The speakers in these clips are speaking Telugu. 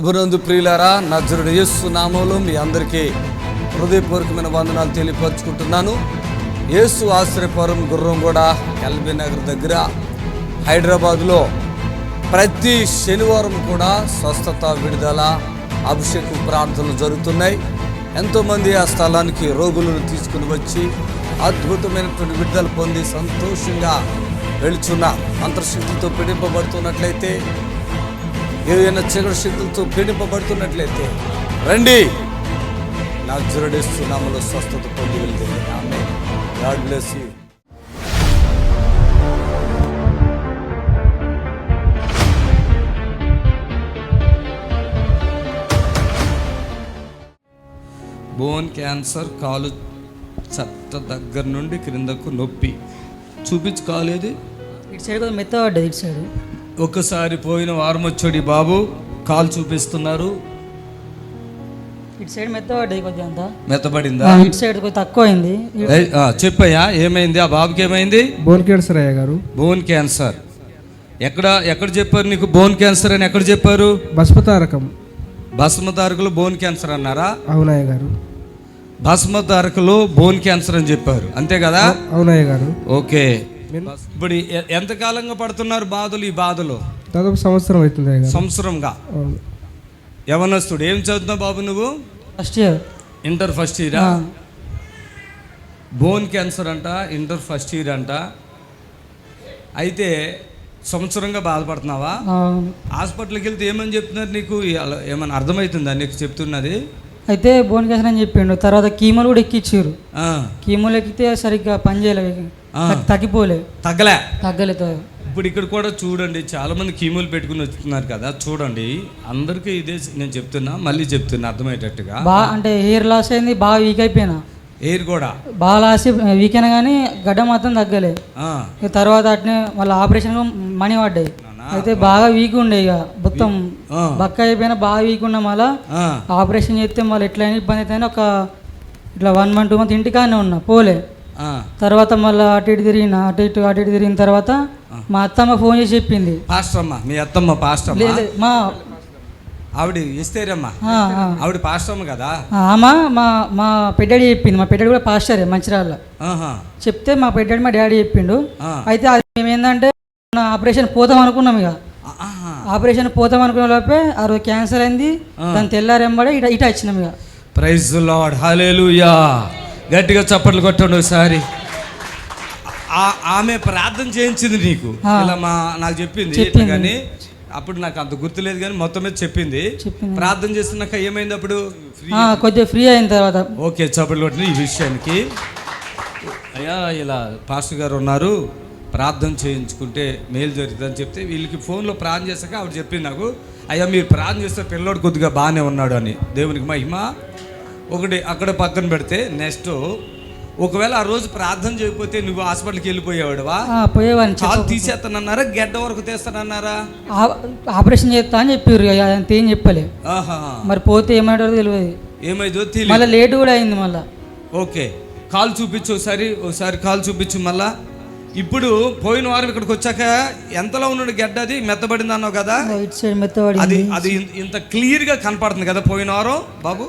ప్రభునందు ప్రియులారా, నజరుడు యేసు నామములో మీ అందరికీ హృదయపూర్వకమైన వందనాలు తెలియపరుచుకుంటున్నాను. యేసు ఆశ్రయపురం గుర్రంగూడ ఎల్బీ నగర్ దగ్గర హైదరాబాద్లో ప్రతి శనివారం కూడా స్వస్థత, విడుదల, అభిషేకం ప్రార్థనలు జరుగుతున్నాయి. ఎంతోమంది ఆ స్థలానికి రోగులను తీసుకుని వచ్చి అద్భుతమైనటువంటి విడుదల పొంది సంతోషంగా వెళుచున్న అంతర్శక్తులతో పీడింపబడుతున్నట్లయితే, ఏదైనా చీకటి శక్తులతో పీడింపబడుతున్నట్లయితే రండి, నజరేయుడు యేసు నామములో స్వస్థత పొంది వెళ్తే. Amen. God bless you. Bone cancer, కాలు చట్ట దగ్గర నుండి క్రిందకు నొప్పి చూపించుకోలేదు. ఇటు సైడ్ మెత్తబడ్డది. ఇటు సైడ్ ఒక్కసారి పోయిన వారం వచ్చాడు ఈ బాబు, కాలు చూపిస్తున్నారు. ఇటు సైడ్ మెత్తబడ్డది, కొద్దిగా అంతా మెత్తబడిందా? ఇటు సైడ్ కొద్దిగా తక్కువ అయింది. చెప్పయ్యా, ఏమైంది ఆ బాబుకి? ఏమైంది? బోన్ క్యాన్సర్ అయ్యా గారు. Bone cancer. ఎక్కడ చెప్పారు నీకు బోన్ క్యాన్సర్ అని? ఎక్కడ చెప్పారు? భస్మతారకం. భస్మతారకులు బోన్ క్యాన్సర్ అన్నారా? అవునయ్య గారు. భస్మతారకులు బోన్ క్యాన్సర్ అని చెప్పారు, అంతే కదా? అవునయ్య గారు. ఓకే. ఇప్పుడు ఎంతకాలంగా పడుతున్నారు బాధలు? ఈ బాధలు దాదాపు సంవత్సరం అవుతుంది. సంవత్సరంగా. యవనస్తుడు. ఏం చదువుతున్నావు బాబు నువ్వు? First year. ఇంటర్ ఫస్ట్ ఇయరా? బోన్ క్యాన్సర్ అంట, ఇంటర్ ఫస్ట్ ఇయర్ అంట. అయితే సంవత్సరంగా బాధపడుతున్నావా? హాస్పిటల్కి వెళ్తే ఏమని చెప్తున్నారు నీకు? ఏమన్నా అర్థమవుతుందా నీకు చెప్తున్నది? అయితే బోన్ క్యాన్సర్ అని చెప్పిండు. తర్వాత కీమోలు కూడా ఎక్కిచ్చారు. కీమోలు ఎక్కితే సరిగ్గా పని చేయలేదు, తగ్గలేదు. ఇప్పుడు ఇక్కడ కూడా చూడండి, చాలా మంది కీమోలు పెట్టుకుని వస్తున్నారు కదా, చూడండి. అందరికీ ఇదే నేను చెప్తున్నా, మళ్ళీ చెప్తున్నా అర్థమయ్యేటట్టుగా. అంటే హెయిర్ లాస్ అయింది, బాగా వీక్ అయిపోయినా. హెయిర్ కూడా బాగా లాస్ వీక్ అయినా కానీ గడ్డ మాత్రం తగ్గలే. తర్వాత అట్నే మళ్ళీ ఆపరేషన్ మనీ పడ్డాయి. అయితే బాగా వీక్ ఉండే, ఇక మొత్తం బక్క అయిపోయినా, బాగా వీక్ ఉన్నా. మళ్ళీ ఆపరేషన్ చేస్తే మళ్ళీ ఎట్లయినా ఇబ్బంది అయితే ఒక ఇట్లా 1 month 2 months ఇంటికానే ఉన్నా, పోలే. తర్వాత మళ్ళీ అటు ఇటు తిరిగిన తర్వాత మా అత్తమ్మ ఫోన్ చేసి చెప్పింది. పాస్టర్మ్మ, మీ అత్తమ్మ పాస్టర్మ్మ? మా ఆవిడ ఇస్తేరమ్మా, ఆవిడ పాస్టర్మ్మ కదా. మా పెడ్డాడి చెప్పింది. మా పెడ్డాడి కూడా పాస్టరే, మంచిర్యాల. చెప్తే మా పెడ్డాడి మా డాడీ చెప్పిండు. అయితే అది మేము ఏంటంటే ఆపరేషన్ పోతాం అనుకున్నాం. ఇక ఆపరేషన్ పోతాం అనుకున్న లోపే ఆ రోజు క్యాన్సర్ అయింది. దాని తెల్లారెంబడే ఇట వచ్చినాం. ఇక ప్రైజ్ ది లార్డ్, హల్లెలూయా. గట్టిగా చప్పట్లు కొట్టండి ఒకసారి. ఆమె ప్రార్థన చేయించింది నీకు, ఇలా నాకు చెప్పింది. కానీ అప్పుడు నాకు అంత గుర్తులేదు, కానీ మొత్తం మీద చెప్పింది. ప్రార్థన చేస్తున్నాక ఏమైంది అప్పుడు? కొద్దిగా ఫ్రీ అయిన తర్వాత. ఓకే, చప్పట్లు కొట్టిన ఈ విషయానికి. అయ్యా, ఇలా పాస్టర్ గారు ఉన్నారు, ప్రార్థన చేయించుకుంటే మేలు జరుగుతుందని చెప్తే వీళ్ళకి ఫోన్లో ప్రార్థన చేశాక ఆవిడ చెప్పింది నాకు, అయ్యా మీరు ప్రార్థన చేస్తే పిల్లోడు కొద్దిగా బాగానే ఉన్నాడు అని. దేవునికి మహిమ. ఒకటి అక్కడ పక్కన పెడితే, నెక్స్ట్ ఒకవేళ ఆ రోజు ప్రార్థన చేయకపోతే నువ్వు హాస్పిటల్కి వెళ్ళిపోయేవాడువా? పోయేవాడిని. కాలు తీసేస్తానన్నారా, గడ్డ వరకు తీస్తానన్నారా? ఆపరేషన్ చేస్తా అని చెప్పారు, అంత ఏం చెప్పలే. మరి పోతే ఏమైనా తెలియదు, ఏమైందో తెలియదు. మళ్ళీ లేట్ కూడా అయింది. మళ్ళీ ఓకే, కాలు చూపించు ఒకసారి కాలు చూపించు మళ్ళా. ఇప్పుడు పోయిన వారం ఇక్కడికి వచ్చాక ఎంతలో ఉన్నాడు గడ్డ? అది మెత్తబడింది అన్నావు కదా, అది ఇంత క్లియర్ గా కనపడుతుంది కదా పోయిన వారం బాబు?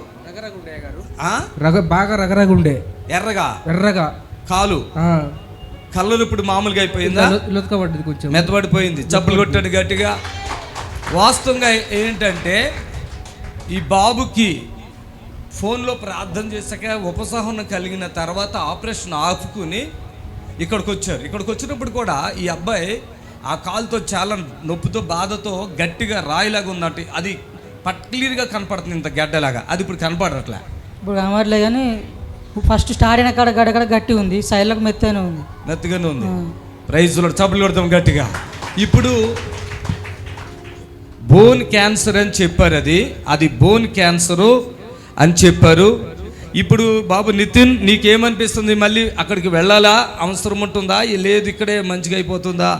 బాగా రగరగుండే, ఎర్రగా కాలు కలర్ ఇప్పుడు మామూలుగా అయిపోయిందా? కొంచెం మెత్తబడిపోయింది. చప్పులు కొట్టాడు గట్టిగా. వాస్తవంగా ఏంటంటే ఈ బాబుకి ఫోన్లో ప్రార్థన చేశాక ఉపశమనం కలిగిన తర్వాత ఆపరేషన్ ఆపుకుని ఇక్కడికి వచ్చారు. ఇక్కడికి వచ్చినప్పుడు కూడా ఈ అబ్బాయి ఆ కాలుతో చాలా నొప్పితో, బాధతో గట్టిగా రాయిలాగా ఉందంటే అది క్లియర్గా కనపడుతుంది, ఇంత గడ్డలాగా. అది ఇప్పుడు కనపడట్లే. ఇప్పుడు కనపడలే, కానీ ఫస్ట్ స్టార్ట్ అయిన కాడ గడ్డ గట్టి ఉంది, సైడ్లకు మెత్తగానే ఉంది. ప్రైజ్ లో చప్పులు కొడతాం గట్టిగా. ఇప్పుడు బోన్ క్యాన్సర్ అని చెప్పారు, అది బోన్ క్యాన్సరు అని చెప్పారు. ఇప్పుడు బాబు నితిన్, నీకేమనిపిస్తుంది? మళ్ళీ అక్కడికి వెళ్ళాలా, అవసరం ఉంటుందా? లేదు ఇక్కడే మంచిగా అయిపోతుందా?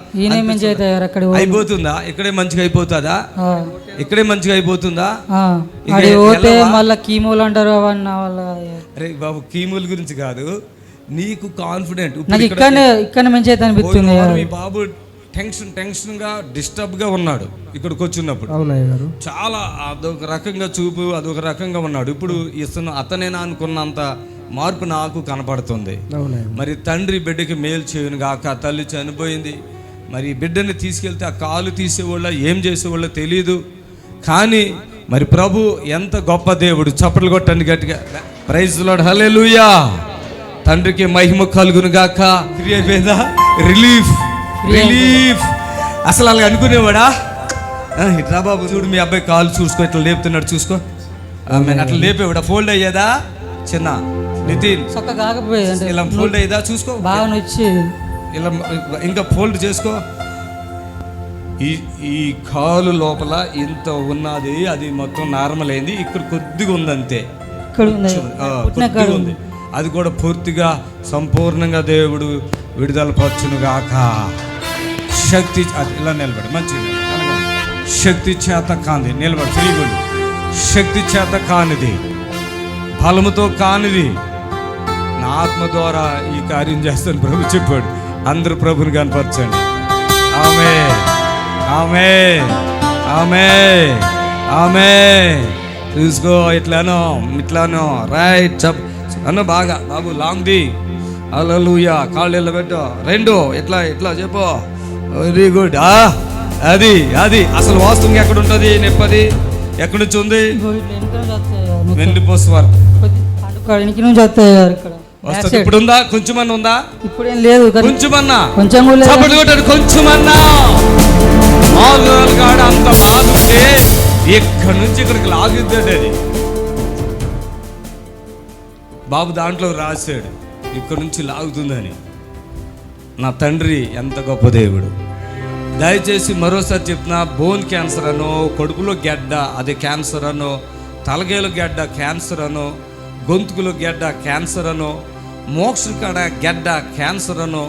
అయిపోతుందా? ఇక్కడే మంచిగా అయిపోతుందా? ఇక్కడే మంచిగా అయిపోతుందా? అరే బాబు, కీమోల గురించి కాదు, నీకు కాన్ఫిడెంట్. ఇక్కడ మంచి అనిపిస్తుంది. మీ బాబు టెన్షన్గా డిస్టర్బ్గా ఉన్నాడు ఇక్కడికి వచ్చినప్పుడు. అవునయ్య గారు. చాలా అదొక రకంగా చూపు అదొక రకంగా ఉన్నాడు. ఇప్పుడు అతనేనా అనుకున్నంత మార్పు నాకు కనపడుతుంది. మరి తండ్రి బిడ్డకి మేలు చేయను గాక. తల్లి చనిపోయింది, మరి బిడ్డని తీసుకెళ్తే ఆ కాలు తీసేవాళ్ళ ఏం చేసేవాళ్ళ తెలియదు. కానీ మరి ప్రభు ఎంత గొప్ప దేవుడు. చప్పట్లు కొట్టండి గట్టిగా. ప్రైజ్ లార్డ్, హల్లెలూయా. తండ్రికి మహిమ కలుగును గాక. రిలీఫ్. అసలు అలా అనుకునేవాడా? ఇట్లా బాబు చూడు, మీ అబ్బాయి కాలు చూసుకో, ఇట్లా లేపుతున్నాడు చూసుకో. అట్లా లేపేవాడా? ఫోల్డ్ అయ్యేదా? చిన్న నితిన్ కాకపోయేది ఇలా ఫోల్డ్ అయ్యేదా? చూసుకో బాగా నచ్చి ఇలా ఇంకా ఫోల్డ్ చేసుకో. ఈ కాలు లోపల ఇంత ఉన్నది, అది మొత్తం నార్మల్ అయింది. ఇక్కడ కొద్దిగా ఉందంతే, కొద్దిగా ఉంది. అది కూడా పూర్తిగా సంపూర్ణంగా దేవుడు విడుదల పరచును గాక. శక్తి ఇలా నిలబడి మంచిది. శక్తి చేత కానిది నిలబడి తిరిగి. శక్తి చేత కానిది, బలముతో కానిది, నా ఆత్మ ద్వారా ఈ కార్యం చేస్తాను ప్రభు చెప్పాడు. అందరూ ప్రభుని కనపరచండి. ఆమేన్, ఆమేన్, ఆమేన్, ఆమేన్. చూసుకో, ఇట్లానో ఇట్లానో రైట్ అన్న బాగా బాబు లాంగ్ ది. హల్లెలూయా. కాళ్ళు ఇలా పెట్టు, రెండు ఇట్లా ఇట్లా చెప్పు. Very good. అది అది అసలు వాస్తవం ఎక్కడ ఉంటుంది? నొప్పది ఎక్కడి నుంచి ఉంది? వెన్నుపూస వరకు వస్తుంది. ఇప్పుడు ఉందా? కొంచెమన్నా ఉందా? ఇప్పుడేం లేదు. కొంచెమన్నా, కొంచెం కొంచెమన్నా కాడ అంత లాగుంటే ఇక్కడ నుంచి ఇక్కడికి లాగుద్దండి. అది బాబు దాంట్లో రాశాడు, ఇక్కడ నుంచి లాగుతుందని. నా తండ్రి ఎంత గొప్ప దేవుడు. దయచేసి మరోసారి చెప్తున్నా, బోన్ క్యాన్సర్ అనో, కడుపులో గెడ్డ అది క్యాన్సర్ అనో, తలగేలు గెడ్డ క్యాన్సర్ అనో, గొంతుకులో గెడ్డ క్యాన్సర్ అనో, మోక్ష కాడ గెడ్డ క్యాన్సర్ అనో,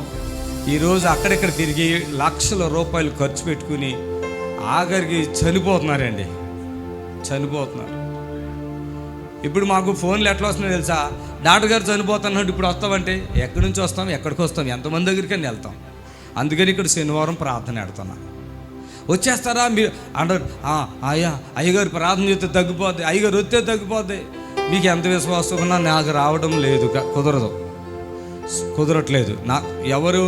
ఈరోజు అక్కడెక్కడ తిరిగి లక్షల రూపాయలు ఖర్చు పెట్టుకుని ఆఖరికి చనిపోతున్నారండి. చనిపోతున్నారు. ఇప్పుడు మాకు ఫోన్లు ఎట్లా వస్తున్నాయో తెలుసా? డాక్టర్ గారు చనిపోతున్నాడు, ఇప్పుడు వస్తామంటే ఎక్కడి నుంచి వస్తాం, ఎక్కడికి వస్తాం, ఎంతమంది దగ్గరికి వెళ్తాం. అందుకని ఇక్కడ శనివారం ప్రార్థన పెడుతున్నా. వచ్చేస్తారా మీరు అంటారు. అయ్యగారు ప్రార్థన చేస్తే తగ్గిపోద్ది, అయ్యగారు వస్తే తగ్గిపోద్ది. మీకు ఎంత విశ్వాసం ఉన్నా నాకు రావడం లేదు, కుదరట్లేదు. ఎవరు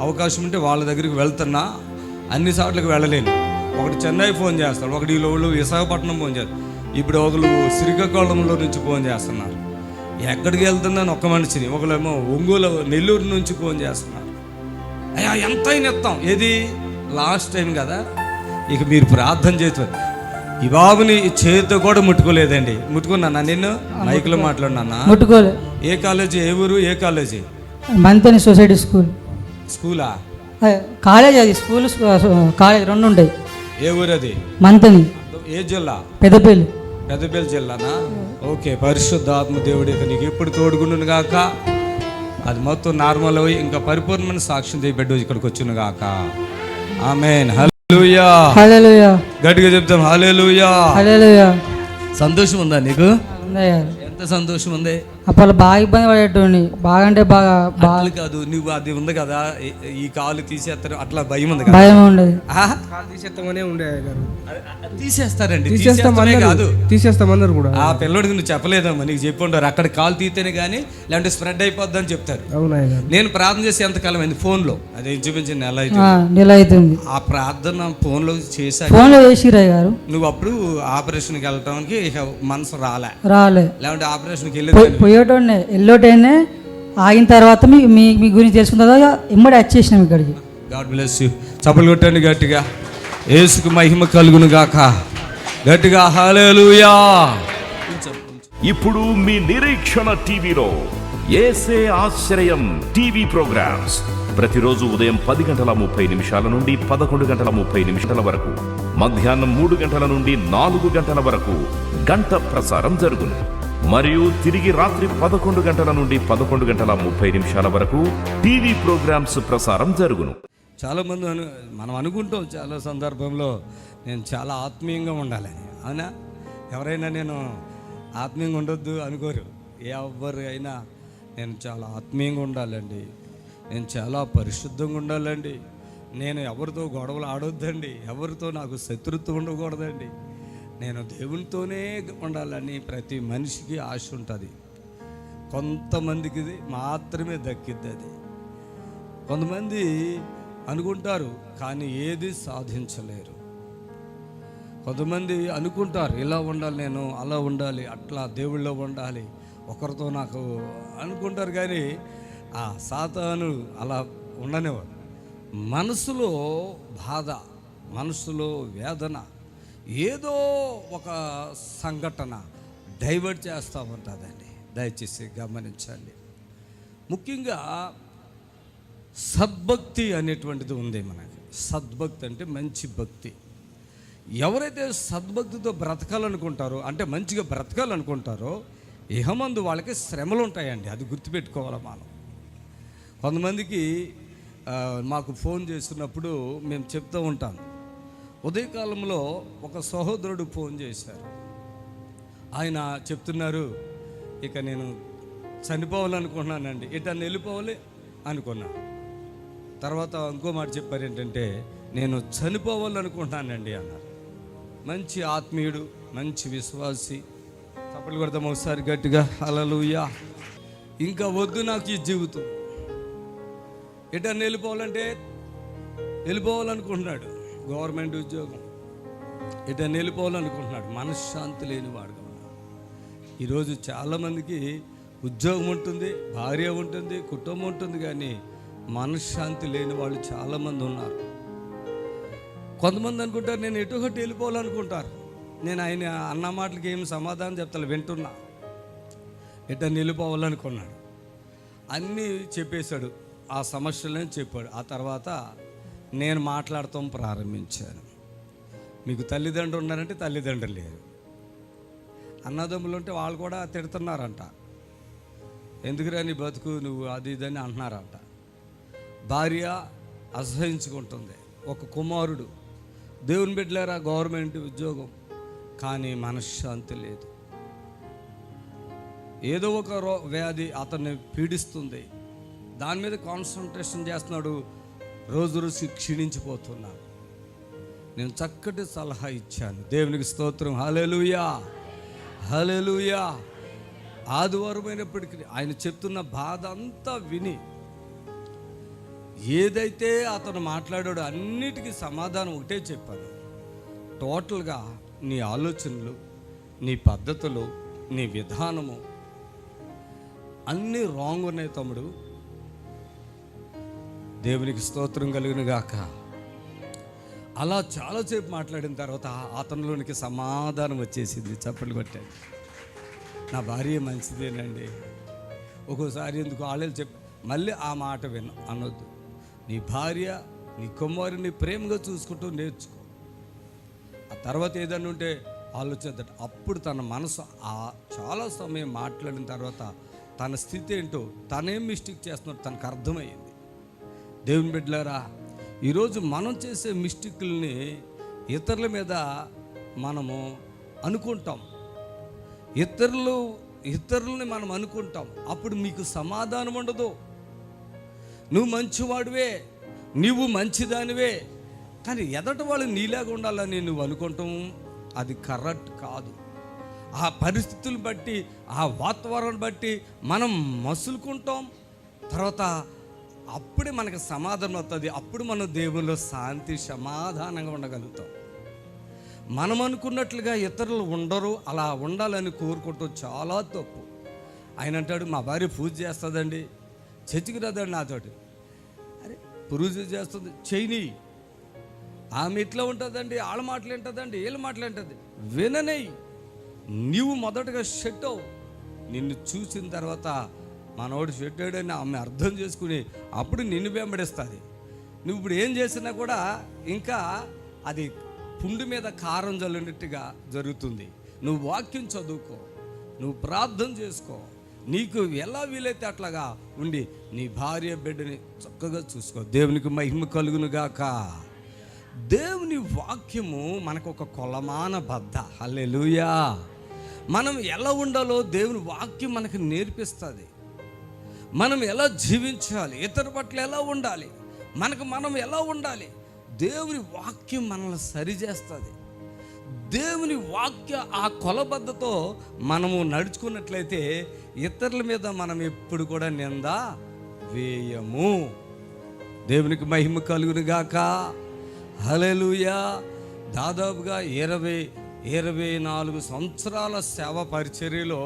అవకాశం ఉంటే వాళ్ళ దగ్గరికి వెళ్తున్నా, అన్ని సార్లకు వెళ్ళలేను. ఒకటి చెన్నై ఫోన్ చేస్తాడు, ఒకటి వీళ్ళు విశాఖపట్నం ఫోన్ చేస్తారు, ఇప్పుడు ఒకరు శ్రీకాకుళంలో నుంచి ఫోన్ చేస్తున్నారు. ఎక్కడికి వెళ్తున్నాను ఒక్క మనిషిని. ఒకళ్ళేమో ఒంగోలు నెల్లూరు నుంచి ఫోన్ చేస్తున్నారు. అయ్యా ఎంతైనా ఎత్తాం. ఏది లాస్ట్ టైం కదా, ఇక మీరు ప్రార్థన చేస్తారు. ఈ బాబుని చేతితో కూడా ముట్టుకోలేదండి. ముట్టుకున్నా నిన్ను మైక్లో మాట్లాడినా? ముట్టుకోలే. ఏ కాలేజీ? ఏ ఊరు? ఏ కాలేజీ? Manthani society school. స్కూలా? కాలేజ్. అది స్కూల్ కాలేజ్ రెండు ఉంటాయి. ఏ ఊరు అది? మంతని. ఏ జిల్లా? పెద్దపల్లి. పెద్దపల్లి జిల్లానా? ఓకే. పరిశుద్ధాత్మ దేవుడి నీకు ఎప్పుడు తోడుగుండును గాక. అది మొత్తం నార్మల్ అయ్యి ఇంకా పరిపూర్ణమైన సాక్ష్యం బిడ్డ ఇక్కడికి వచ్చును గాక. ఆమేన్. హల్లెలూయా. హల్లెలూయా. గట్టిగా చెప్తాం హల్లెలూయా. హల్లెలూయా. సంతోషం ఉందా నీకు? ఎంత సంతోషం ఉంది. అప్పుడు బాగా ఇబ్బంది పడేటోని. బాగా అంటే బాగా కాదు, నువ్వు అది ఉంది కదా, ఈ కాలు తీసేస్తారు అట్లా భయం ఉంది కదా? భయం ఉండదు. తీసేస్తామనే ఉండే తీసేస్తారండి. తీసేస్తామన్నారు కూడా. ఆ పిల్లడికి నువ్వు చెప్పలేదమ్మా, నీకు చెప్పి ఉంటారు అక్కడ కాలు తీతేనే కానీ లేదంటే స్ప్రెడ్ అయిపోద్ది అని చెప్తారు. నేను ప్రార్థన చేసి ఎంతకాలం అయింది ఫోన్లో, అది ఇంచుమించు నెల అవుతుంది. ఆ ప్రార్థన ఫోన్లో చేశాను. ఫోన్లో చేసిరయ్య గారు. నువ్వు అప్పుడు ఆపరేషన్కి వెళ్ళటానికి ఇక మనసు రాలే లేదంటే ఆపరేషన్కి వెళ్ళోటైనా ఆగిన తర్వాత మీ గురించి తెలుసుకున్న తర్వాత ఇమ్మడి వచ్చేసినాం ఇక్కడికి. God bless you. చప్పలు కొట్టండి గట్టిగా. యేసుకు మహిమ కలుగును గాక. గట్టిగా హల్లెలూయా. ఇప్పుడు మీ నిరీక్షణ టీవీలో యేసే ఆశ్రయం టీవీ ప్రోగ్రామ్స్ ప్రతిరోజు ఉదయం 10:30 నుండి 11:30 వరకు, మధ్యాహ్నం 3 గంటల నుండి 4 గంటల వరకు గంట ప్రసారం జరుగును. మరియు తిరిగి రాత్రి 11 గంటల నుండి 11:30 వరకు టీవీ ప్రోగ్రామ్స్ ప్రసారం జరుగును. చాలామంది మనం అనుకుంటాం చాలా సందర్భంలో నేను చాలా ఆత్మీయంగా ఉండాలని. అవునా? ఎవరైనా నేను ఆత్మీయంగా ఉండొద్దు అనుకోరు. ఎవరు అయినా నేను చాలా ఆత్మీయంగా ఉండాలండి, నేను చాలా పరిశుద్ధంగా ఉండాలండి, నేను ఎవరితో గొడవలు ఆడొద్దండి, ఎవరితో నాకు శత్రుత్వం ఉండకూడదండి, నేను దేవునితోనే ఉండాలని ప్రతి మనిషికి ఆశ ఉంటుంది. కొంతమందికి మాత్రమే దక్కిద్ది అది. కొంతమంది అనుకుంటారు కానీ ఏది సాధించలేరు. కొంతమంది అనుకుంటారు ఇలా ఉండాలి, నేను అలా ఉండాలి, అట్లా దేవుళ్ళో ఉండాలి, ఒకరితో నాకు అనుకుంటారు. కానీ ఆ సాతాను అలా ఉండనివారు. మనసులో బాధ, మనసులో వేదన, ఏదో ఒక సంఘటన డైవర్ట్ చేస్తూ ఉంటుందండి. దయచేసి గమనించండి. ముఖ్యంగా సద్భక్తి అనేటువంటిది ఉంది మనకి. సద్భక్తి అంటే మంచి భక్తి. ఎవరైతే సద్భక్తితో బ్రతకాలనుకుంటారో, అంటే మంచిగా బ్రతకాలనుకుంటారో, ఇహమందు వాళ్ళకి శ్రమలు ఉంటాయండి. అది గుర్తుపెట్టుకోవాలి మనం. కొంతమందికి మాకు ఫోన్ చేస్తున్నప్పుడు మేము చెప్తూ ఉంటాం. ఉదయకాలంలో ఒక సహోదరుడు ఫోన్ చేశారు. ఆయన చెప్తున్నారు, ఇక నేను చనిపోవాలనుకుంటున్నానండి, ఇటన్నీ వెళ్ళిపోవాలి అనుకున్నా. తర్వాత ఇంకో మాట చెప్పారు, ఏంటంటే నేను చనిపోవాలనుకుంటున్నానండి అన్నారు. మంచి ఆత్మీయుడు, మంచి విశ్వాసి. చప్పట్లు కొడతాం ఒకసారి గట్టిగా, హల్లెలూయా. ఇంకా వద్దు నాకు ఈ జీవితం, ఎటన్నా వెళ్ళిపోవాలంటే వెళ్ళిపోవాలనుకుంటున్నాడు. గవర్నమెంట్ ఉద్యోగం, ఎటన్నా వెళ్ళిపోవాలనుకుంటున్నాడు. మనశ్శాంతి లేనివాడుగా ఉన్నాడు. ఈరోజు చాలామందికి ఉద్యోగం ఉంటుంది, భార్య ఉంటుంది, కుటుంబం ఉంటుంది, కానీ మనశ్శాంతి లేని వాళ్ళు చాలామంది ఉన్నారు. కొంతమంది అనుకుంటారు నేను ఎటు ఒకటి వెళ్ళిపోవాలనుకుంటారు. నేను ఆయన అన్న మాటలకి ఏం సమాధానం చెప్తాను, వింటున్నా. ఎటన్నా వెళ్ళిపోవాలనుకున్నాడు, అన్నీ చెప్పేశాడు, ఆ సమస్యలని చెప్పాడు. ఆ తర్వాత నేను మాట్లాడటం ప్రారంభించాను. మీకు తల్లిదండ్రులు ఉన్నారంటే తల్లిదండ్రులు లేరు, అన్నదమ్ములు ఉంటే వాళ్ళు కూడా తిడుతున్నారంట, ఎందుకురా నీ బతుకు నువ్వు అది ఇదని అంటున్నారంట. భార్య అసహించుకుంటుంది. ఒక కుమారుడు దేవుని బిడ్డలారా గవర్నమెంట్ ఉద్యోగం, కానీ మనశ్శాంతి లేదు. ఏదో ఒక వ్యాధి అతన్ని పీడిస్తుంది, దాని మీద కాన్సన్ట్రేషన్ చేస్తున్నాడు, రోజు రోజు క్షీణించిపోతున్నాడు. నేను చక్కటి సలహా ఇచ్చాను. దేవునికి స్తోత్రం, హల్లెలూయా, హల్లెలూయా. ఆదివారం అయినప్పటికీ ఆయన చెప్తున్న బాధ అంతా విని ఏదైతే అతను మాట్లాడాడో అన్నిటికీ సమాధానం ఒకటే చెప్పాను. టోటల్గా నీ ఆలోచనలు, నీ పద్ధతులు, నీ విధానము అన్నీ రాంగ్ ఉన్నాయి తమ్ముడు. దేవునికి స్తోత్రం కలుగును గాక. అలా చాలాసేపు మాట్లాడిన తర్వాత అతనిలోనికి సమాధానం వచ్చేసింది. చప్పట్లు కొట్టాడు. నా భార్య మంచిదేనండి. ఒక్కోసారి ఎందుకు ఆళ్ళు మళ్ళీ ఆ మాట అనొద్దు. నీ భార్య, నీ కుమారుని ప్రేమగా చూసుకుంటూ నేర్చుకో. ఆ తర్వాత ఏదన్నా ఉంటే ఆలోచించట. అప్పుడు తన మనసు చాలా సమయం మాట్లాడిన తర్వాత తన స్థితి ఏంటో, తనేం మిస్టేక్ చేస్తున్నాడో తనకు అర్థమయ్యింది. దేవుని బిడ్డలారా, ఈరోజు మనం చేసే మిస్టేక్లని ఇతరుల మీద మనము అనుకుంటాం. ఇతరులని మనం అనుకుంటాం. అప్పుడు మీకు సమాధానం ఉండదు. నువ్వు మంచివాడివే, నువ్వు మంచిదానివే, కానీ ఎదటి వాళ్ళు నీలాగా ఉండాలని నువ్వు అనుకుంటాం, అది కరెక్ట్ కాదు. ఆ పరిస్థితులను బట్టి, ఆ వాతావరణం బట్టి మనం మసులుకుంటాం. తర్వాత అప్పుడే మనకు సమాధానం వస్తుంది. అప్పుడు మనం దేవునిలో శాంతి సమాధానంగా ఉండగలుగుతాం. మనం అనుకున్నట్లుగా ఇతరులు ఉండరు, అలా ఉండాలని కోరుకుంటాం, చాలా తప్పు. ఆయన అంటాడు, మా భార్య పూజ చేస్తుందండి, చర్చికి రాదండి నాతోటి. అరే పూజ చేస్తుంది, చేయని. ఆమె ఇట్లా ఉంటుందండి, వాళ్ళ మాటలు ఏంటదండి, వీళ్ళ మాటలు ఏంటది, విననేయి. నీవు మొదటగా సెట్ అవు. నిన్ను చూసిన తర్వాత మనోడు సెట్ అయ్యాడని ఆమె అర్థం చేసుకుని అప్పుడు నిన్ను వెంబడిస్తుంది. నువ్వు ఇప్పుడు ఏం చేసినా కూడా ఇంకా అది పుండు మీద కారం జల్లినట్టుగా జరుగుతుంది. నువ్వు వాక్యం చదువుకో, నువ్వు ప్రార్థన చేసుకో, నీకు ఎలా వీలైతే అట్లాగా ఉండి నీ భార్య బిడ్డని చక్కగా చూసుకో. దేవునికి మహిమ కలుగును గాక. దేవుని వాక్యము మనకు ఒక కొలమాన బద్ద. హల్లెలూయా. మనం ఎలా ఉండాలో దేవుని వాక్యం మనకు నేర్పిస్తుంది. మనం ఎలా జీవించాలి, ఇతరుల పట్ల ఎలా ఉండాలి, మనకు మనం ఎలా ఉండాలి? దేవుని వాక్యం మనల్ని సరిచేస్తుంది. దేవుని వాక్య ఆ కొలబద్దతో మనము నడుచుకున్నట్లయితే ఇతరుల మీద మనం ఎప్పుడు కూడా నింద వేయము. దేవునికి మహిమ కలుగును గాక. హల్లెలూయా. దాదాపుగా 24 సంవత్సరాల సేవ పరిచర్యలో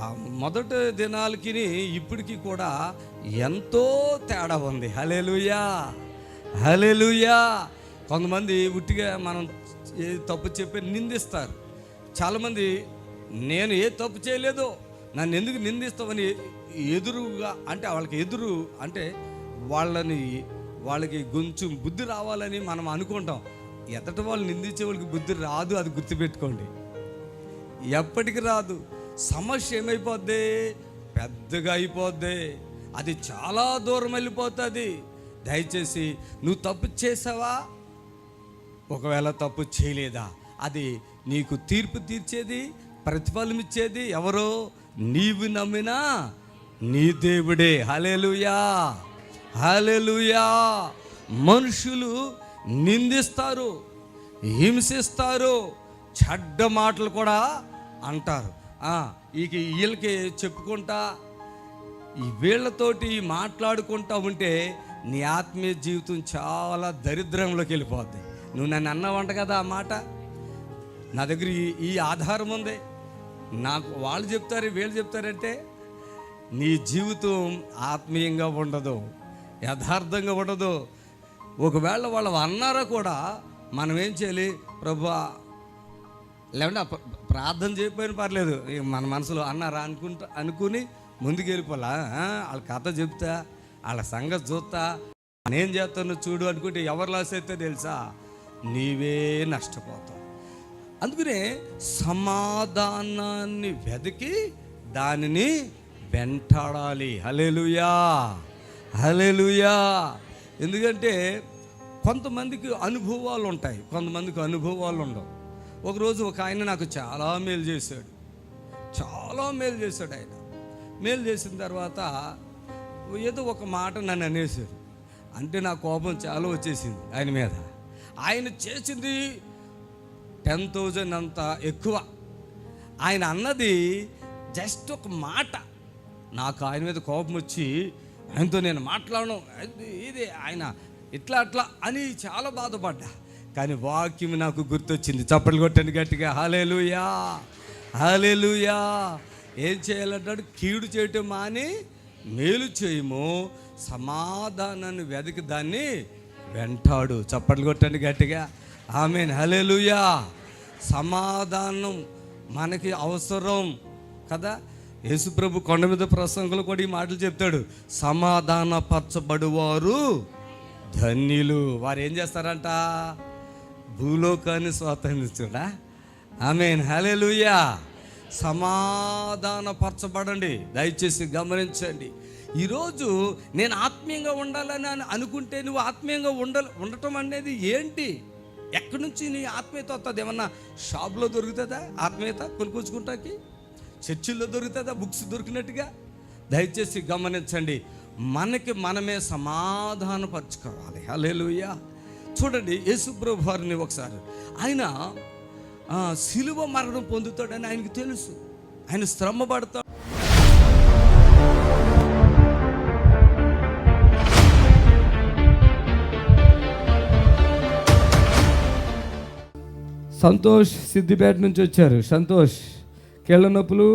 ఆ మొదటి దినాలకి ఇప్పటికి కూడా ఎంతో తేడా ఉంది. హల్లెలూయా, హల్లెలూయా. కొంతమంది ఉట్టిగా మనం ఏ తప్పు చెప్పి నిందిస్తారు. చాలామంది నేను ఏ తప్పు చేయలేదో నన్ను ఎందుకు నిందిస్తామని ఎదురుగా, అంటే వాళ్ళకి ఎదురు అంటే వాళ్ళకి కొంచెం బుద్ధి రావాలని మనం అనుకుంటాం. ఎదట వాళ్ళు నిందించే వాళ్ళకి బుద్ధి రాదు, అది గుర్తుపెట్టుకోండి. ఎప్పటికి రాదు. సమస్య ఏమైపోద్ది? పెద్దగా అయిపోద్ది. అది చాలా దూరం వెళ్ళిపోతుంది. దయచేసి నువ్వు తప్పు చేసావా, ఒకవేళ తప్పు చేయలేదా, అది నీకు తీర్పు తీర్చేది, ప్రతిఫలం ఇచ్చేది ఎవరో? నీవు నమ్మినా నీ దేవుడే. హల్లెలూయా, హల్లెలూయా. మనుషులు నిందిస్తారు, హింసిస్తారు, చెడ్డ మాటలు కూడా అంటారు. వీళ్ళకి చెప్పుకుంటా ఈ వీళ్ళతోటి మాట్లాడుకుంటా ఉంటే నీ ఆత్మీయ జీవితం చాలా దరిద్రంలోకి వెళ్ళిపోద్ది. నువ్వు నన్ను అన్నావంట కదా ఆ మాట, నా దగ్గర ఈ ఆధారం ఉంది, నాకు వాళ్ళు చెప్తారు వీళ్ళు చెప్తారంటే నీ జీవితం ఆత్మీయంగా ఉండదు, యథార్థంగా ఉండదు. ఒకవేళ వాళ్ళు అన్నారా కూడా మనం ఏం చేయాలి? ప్రభువా, లేకుంటే ప్రార్థన చేయకపోయినా పర్లేదు, మన మనసులో అన్నారా అనుకుని ముందుకు వెళ్ళిపోలా. వాళ్ళ కథ చెప్తా, వాళ్ళ సంగతి చూస్తా, నేను చేస్తాను చూడు అనుకుంటే ఎవరు లాస్ అయితే తెలుసా? నీవే నష్టపోతావు. అందుకనే సమాధానాన్ని వెతికి దానిని వెంటాడాలి. హల్లెలూయా, హల్లెలూయా. ఎందుకంటే కొంతమందికి అనుభవాలు ఉంటాయి, కొంతమందికి అనుభవాలు ఉండవు. ఒకరోజు ఒక ఆయన నాకు చాలా మేలు చేశాడు, చాలా మేలు చేశాడు. ఆయన మేలు చేసిన తర్వాత ఏదో ఒక మాట నన్ను అనేసాడు. అంటే నా కోపం చాలా వచ్చేసింది ఆయన మీద. ఆయన చేసింది 10,000 అంత ఎక్కువ. ఆయన అన్నది జస్ట్ ఒక మాట. నాకు ఆయన మీద కోపం వచ్చి ఆయనతో నేను మాట్లాడను, ఇది ఆయన ఇట్లా అట్లా అని చాలా బాధపడ్డా. కానీ వాక్యం నాకు గుర్తొచ్చింది. చప్పట్లు కొట్టండి గట్టిగా. హల్లెలూయా, హల్లెలూయా. ఏం చేయాలంటాడు? కీడు చేయటం మాని మేలు చేయము, సమాధానాన్ని వెతికి దాన్ని వెంటాడు. చప్పట్లు కొట్టండి గట్టిగా. ఆమేన్, హల్లెలూయా. సమాధానం మనకి అవసరం కదా. యేసుప్రభు కొండ మీద ప్రసంగంలో కూడా ఈ మాటలు చెప్తాడు. సమాధాన పరచబడువారు ధన్యులు. వారు ఏం చేస్తారంట? భూలోకాన్ని స్వాతంత్రించుడా. ఆమేన్, హల్లెలూయా. సమాధాన పరచబడండి. దయచేసి గమనించండి. ఈరోజు నేను ఆత్మీయంగా ఉండాలని అనుకుంటే నువ్వు ఆత్మీయంగా ఉండటం అనేది ఏంటి? ఎక్కడి నుంచి నీ ఆత్మీయత వస్తుంది? ఏమన్నా షాప్లో దొరుకుతుందా ఆత్మీయత కొనుక్కొచ్చుకుంటాకి? చర్చిల్లో దొరుకుతుందా బుక్స్ దొరికినట్టుగా? దయచేసి గమనించండి. మనకి మనమే సమాధానపరచుకోవాలి. హల్లెలూయా. చూడండి, యేసుప్రభు వారిని ఒకసారి ఆయన శిలువ మరణం పొందుతాడని ఆయనకు తెలుసు. ఆయన శ్రమ పడతాడు. సంతోష్ సిద్దిపేట నుంచి వచ్చారు. సంతోష్ కీళ్ళ నొప్పులు,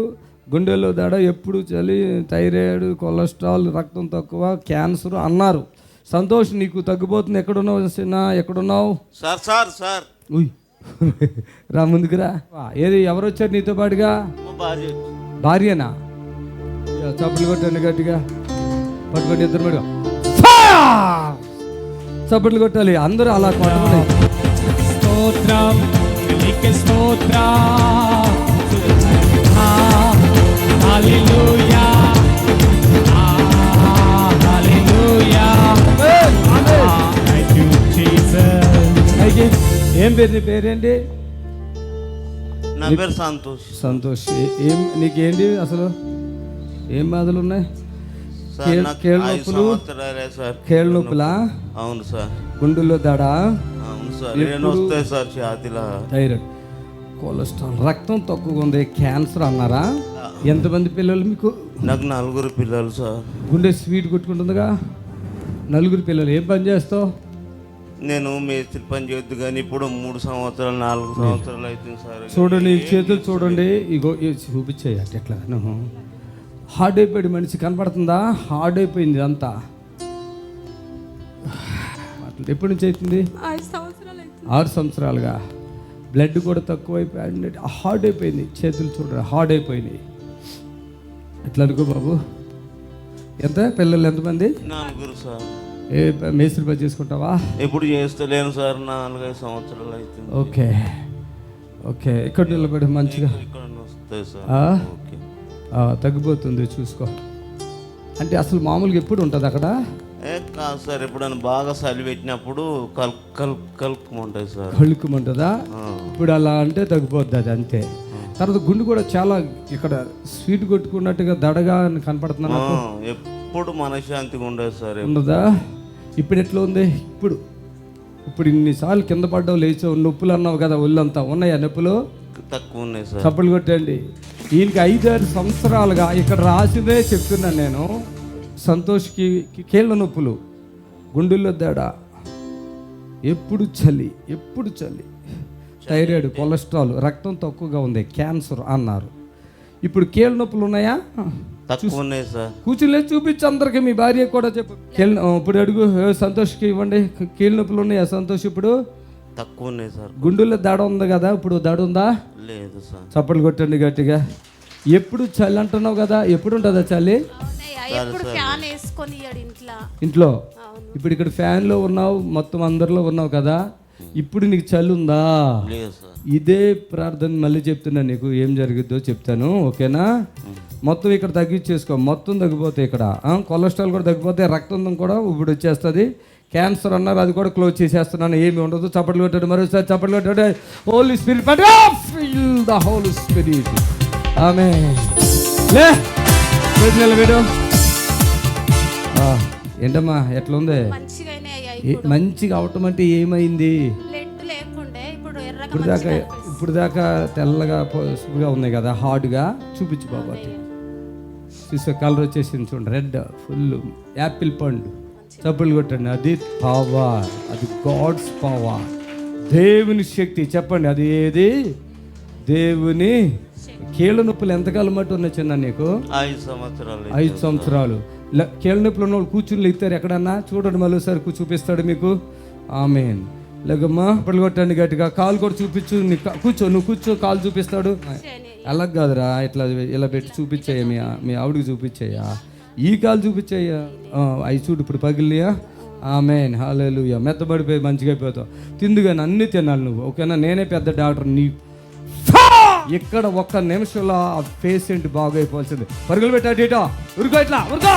గుండెల్లో దడ, ఎప్పుడు చలి, థైరాయిడ్, కొలెస్ట్రాల్, రక్తం తక్కువ, క్యాన్సర్ అన్నారు. సంతోష్ నీకు తగ్గిపోతుంది. ఎక్కడున్నావు? సార్ ఉయ్ రా ముందుకురా. ఏది ఎవరు వచ్చారు నీతో పాటుగా? భార్యనా? చప్పులు కొట్టండి గట్టిగా. పట్టుకోండి ఇద్దరు మేడం. చప్పట్లు కొట్టాలి అందరూ అలా కొట్టాలి. స్తోత్రం నీకే స్తోత్రం. Hallelujah, hallelujah. Thank you Jesus. ఏం పేరు? నీ పేరేంటి? నా పేరు సంతోష్. సంతోష్. నీకేంటి అసలు ఏం బాధలు ఉన్నాయి? సార్ నాకు కీళ్ళ 5 నొప్పులు? సంవత్సరాలే సార్. కీళ్ళ నొప్పులా? అవును సార్. గుండెల్లో దడ, అవును సార్. నేను వస్తాయి సార్ ఛాతీలో. థైరాయిడ్, కొలెస్ట్రాల్, రక్తం తక్కువగా ఉంది, క్యాన్సర్ అన్నారా? ఎంతమంది పిల్లలు మీకు? నాకు 4 పిల్లలు సార్. గుండె స్వీట్ కొట్టుకుంటుందిగా. 4 పిల్లలు. ఏం పని చేస్తావు? నేను మేస్త్రి పని చేయొద్దు కానీ ఇప్పుడు 3 సంవత్సరాలు 4 సంవత్సరాలు అవుతుంది సార్. చూడండి ఈ చేతులు చూడండి, ఇగో చూపించేయి ఎట్లా. హార్డ్ అయిపోయాడు మనిషి, కనపడుతుందా? హార్డ్ అయిపోయింది అంతా. ఎప్పటి నుంచి అవుతుంది? 6 సంవత్సరాలుగా. బ్లడ్ కూడా తక్కువ అయిపోయింది, హార్డ్ అయిపోయింది. చేతులు చూడండి హార్డ్ అయిపోయినాయి. ఎట్లా అనుకో బాబు. ఎంత పిల్లలు ఎంతమంది? 4 సార్. ఏ మేస్త్రి పని చేసుకుంటావా? ఎప్పుడు చేస్తలేను సార్, 4-5 సంవత్సరాలు అవుతుంది. Okay okay. ఇక్కడ నిలబడి మంచిగా ఇక్కడ వస్తాయి సార్. ఓకే. తగ్గిపోతుంది చూసుకో. అంటే అసలు మామూలుగా ఎప్పుడు ఉంటుంది అక్కడ? కాదు సార్, ఎప్పుడైనా బాగా చలి పెట్టినప్పుడు కలుపుకుంటాయి సార్. కలుకుమంటుందా? ఇప్పుడు అలా అంటే తగ్గిపోద్ది అది అంతే. తర్వాత గుండు కూడా చాలా ఇక్కడ స్వీట్ కొట్టుకున్నట్టుగా దడగా కనపడుతున్నా నాకు. ఎప్పుడు మనశ్శాంతిగా ఉండదు సార్. ఉండదా? ఇప్పుడు ఎట్లా ఉంది? ఇప్పుడు ఇన్నిసార్లు కింద పడ్డావు, లేచావు, నొప్పులు అన్నావు కదా, ఒళ్ళంతా ఉన్నాయా నొప్పులు? తక్కువ ఉన్నాయి సార్. చప్పలు కొట్టండి. ఈయనకి 5-6 సంవత్సరాలుగా ఇక్కడ రాసిందే చెప్తున్నాను నేను. సంతోష్కి కీళ్ళ నొప్పులు, గుండెల్లో తేడా, ఎప్పుడు చలి, థైరాయిడ్, కొలెస్ట్రాల్, రక్తం తక్కువగా ఉంది, క్యాన్సర్ అన్నారు. ఇప్పుడు కీళ్ళ నొప్పులు ఉన్నాయా? తక్కువ ఉన్నాయి సార్. కూర్చుని చూపించు అందరికి, మీ భార్య కూడా చెప్పు. ఇప్పుడు అడుగు సంతోష్కి ఇవ్వండి. కీళ్ళ నొప్పులు ఉన్నాయా సంతోష్? ఇప్పుడు తక్కువ ఉన్నాయి సార్. గుండెల్లో దడ ఉంది కదా, ఇప్పుడు దడ ఉందా? లేదు సార్. చప్పట్లు కొట్టండి గట్టిగా. ఎప్పుడు చలి అంటున్నావు కదా, ఎప్పుడు ఉంటుందా చలి? ఇంట్లో. ఇప్పుడు ఇక్కడ ఫ్యాన్లో ఉన్నావు, మొత్తం అందరిలో ఉన్నావు కదా, ఇప్పుడు నీకు చలి ఉందా? ఇదే ప్రార్థన మళ్ళీ చెప్తున్నా నీకు, ఏం జరుగుద్దో చెప్తాను, ఓకేనా? మొత్తం ఇక్కడ తగ్గించేసుకో, మొత్తం తగ్గిపోతే ఇక్కడ కొలెస్ట్రాల్ కూడా తగ్గిపోతే, రక్తం కూడా ఇప్పుడు వచ్చేస్తుంది. క్యాన్సర్ అన్నారు, అది కూడా క్లోజ్ చేసేస్తున్నాను, ఏమి ఉండదు. చప్పట్లు కొట్టాడు, మరోసారి చప్పట్లు కొట్టాడు. Holy spirit, feel the holy spirit. Amen. లే వీడు ఏంటమ్మా ఎట్లా ఉంది? మంచిగా అవటం అంటే ఏమైంది? ఇప్పుడు దాకా తెల్లగా పసుపుగా ఉన్నాయి కదా, హార్డ్గా. చూపించు బాబా, చూసే కలర్ వచ్చేసింది చూడండి, రెడ్, ఫుల్ యాపిల్ పండు. చప్పట్లు కొట్టండి. అది పవర్, అది గాడ్స్ పవర్, దేవుని శక్తి. చెప్పండి, అది ఏది? దేవుని. కీళ్ళ నొప్పులు ఎంతకాలం మట్టు ఉన్నాయి చిన్న నీకు? 5 సంవత్సరాలు. 5 సంవత్సరాలు. కీళ్ళ నొప్పులు ఉన్న వాళ్ళు కూర్చుని లేస్తారు ఎక్కడన్నా, చూడండి మరోసారి చూపిస్తాడు మీకు. ఆమేన్. లేకమ్మా చప్పట్లు కొట్టండి గట్టిగా. కాలు కూడా చూపించు, కూర్చో, నువ్వు కూర్చో, కాలు చూపిస్తాడు. అలా కాదురా, ఇట్లా ఇలా పెట్టి చూపించాయా, మీ ఆవిడకి చూపించాయా? ఈ కాలు చూపించాయ్యా, అవి చూడు ఇప్పుడు పగిలియా. ఆమేన్. హల్లెలూయా. మెత్తబడిపోయి మంచిగా అయిపోతావు. తిందుగాని అన్నీ తినాలి నువ్వు, ఓకేనా? నేనే పెద్ద డాక్టర్. నీ ఇక్కడ 1 నిమిషంలో ఆ పేషెంట్ బాగైపోవాల్సింది. పరుగులు పెట్టా డేటా, ఉరుకో, ఇట్లా ఉరుకో.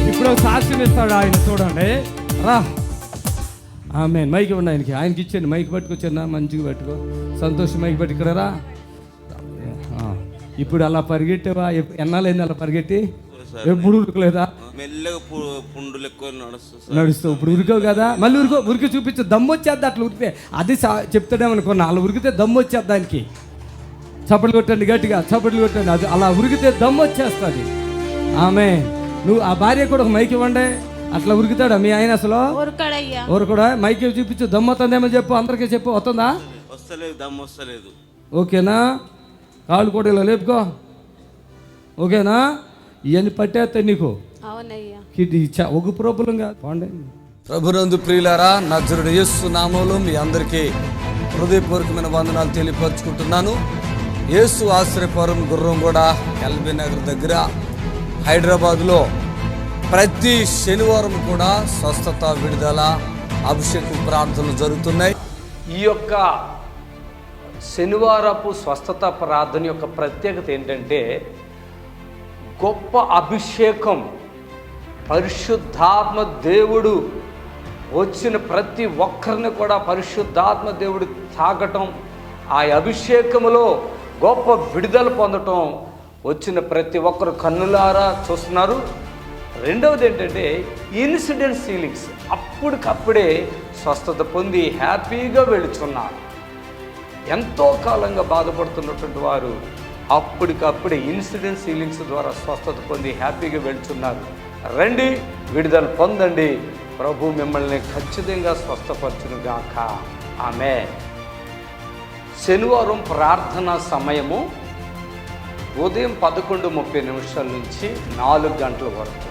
ఇప్పుడు సాక్ష్యం ఇస్తాడు ఆయన, చూడండి రా. ఆమేన్. మైక్ ఇవ్వండి ఆయనకి ఇచ్చేయండి. మైక్ పట్టుకొచ్చాను, మంచిగా పట్టుకో. సంతోషం, మైక్ పట్టు ఇక్కడ రా. ఇప్పుడు అలా పరిగెట్టావా? ఎన్నాళ్ళైంది అలా పరిగెట్టి? ఎప్పుడు ఉరకలేదా? మెల్లగా పుండులు ఎక్కువ నడుస్తావు. ఇప్పుడు ఉరికావు కదా, మళ్ళీ ఉరికి చూపించు. దమ్ము వచ్చేద్ది అట్లా ఉరికితే. అది చెప్తాడేమనుకున్నా, అలా ఉరికితే దమ్ము వచ్చేద్ది దానికి. చప్పట్లు కొట్టండి గట్టిగా, చప్పట్లు కొట్టండి. అది అలా ఉరికితే దమ్ము వచ్చేస్తుంది. ఆమె నువ్వు ఆ భార్య కూడా ఒక మైక్ ఇవ్వండి. అట్లా ఉరుకుతాడా మీ ఆయన? అసలు ఊరుకోడా? మైక్ చూపించు. దమ్ము వస్తుందేమో చెప్పు, అందరికీ చెప్పు. వస్తుందా? వస్తలేదు, దమ్ము వస్తలేదు. ఓకేనా? కాళ్ళు కూడా ఇలా లేపుకో, ఓకేనా? ఇవన్నీ పట్టేస్తాయి నీకు. ఒక ప్రాబ్లం కాదు. పోండి. ప్రభునందు ప్రియులారా, నజరుడు యేసు నామములో మీ అందరికీ హృదయపూర్వకమైన వందనాలు తెలియపరుచుకుంటున్నాను. యేసు ఆశ్రయపురం గుర్రంగూడ ఎల్బీ నగర్ దగ్గర హైదరాబాద్లో ప్రతి శనివారం కూడా స్వస్థత, విడుదల, అభిషేక ప్రార్థనలు జరుగుతున్నాయి. ఈ యొక్క శనివారపు స్వస్థత ప్రార్థన యొక్క ప్రత్యేకత ఏంటంటే, గొప్ప అభిషేకం, పరిశుద్ధాత్మ దేవుడు వచ్చిన ప్రతి ఒక్కరిని కూడా పరిశుద్ధాత్మ దేవుడు తాగటం, ఆ అభిషేకములో గొప్ప విడుదల పొందటం వచ్చిన ప్రతి ఒక్కరు కన్నులారా చూస్తున్నారు. రెండవది ఏంటంటే ఇన్సిడెంట్ హీలింగ్స్. అప్పటికప్పుడే స్వస్థత పొంది హ్యాపీగా వెళుచున్నారు. ఎంతో కాలంగా బాధపడుతున్నటువంటి వారు అప్పటికప్పుడే ఇన్సిడెంట్ హీలింగ్స్ ద్వారా స్వస్థత పొంది హ్యాపీగా వెళుచున్నారు. రండి, విడుదల పొందండి. ప్రభు మిమ్మల్ని ఖచ్చితంగా స్వస్థపరచును గాక. ఆమేన్. శనివారం ప్రార్థనా సమయము ఉదయం 11:30 నుంచి 4 గంటల వరకు.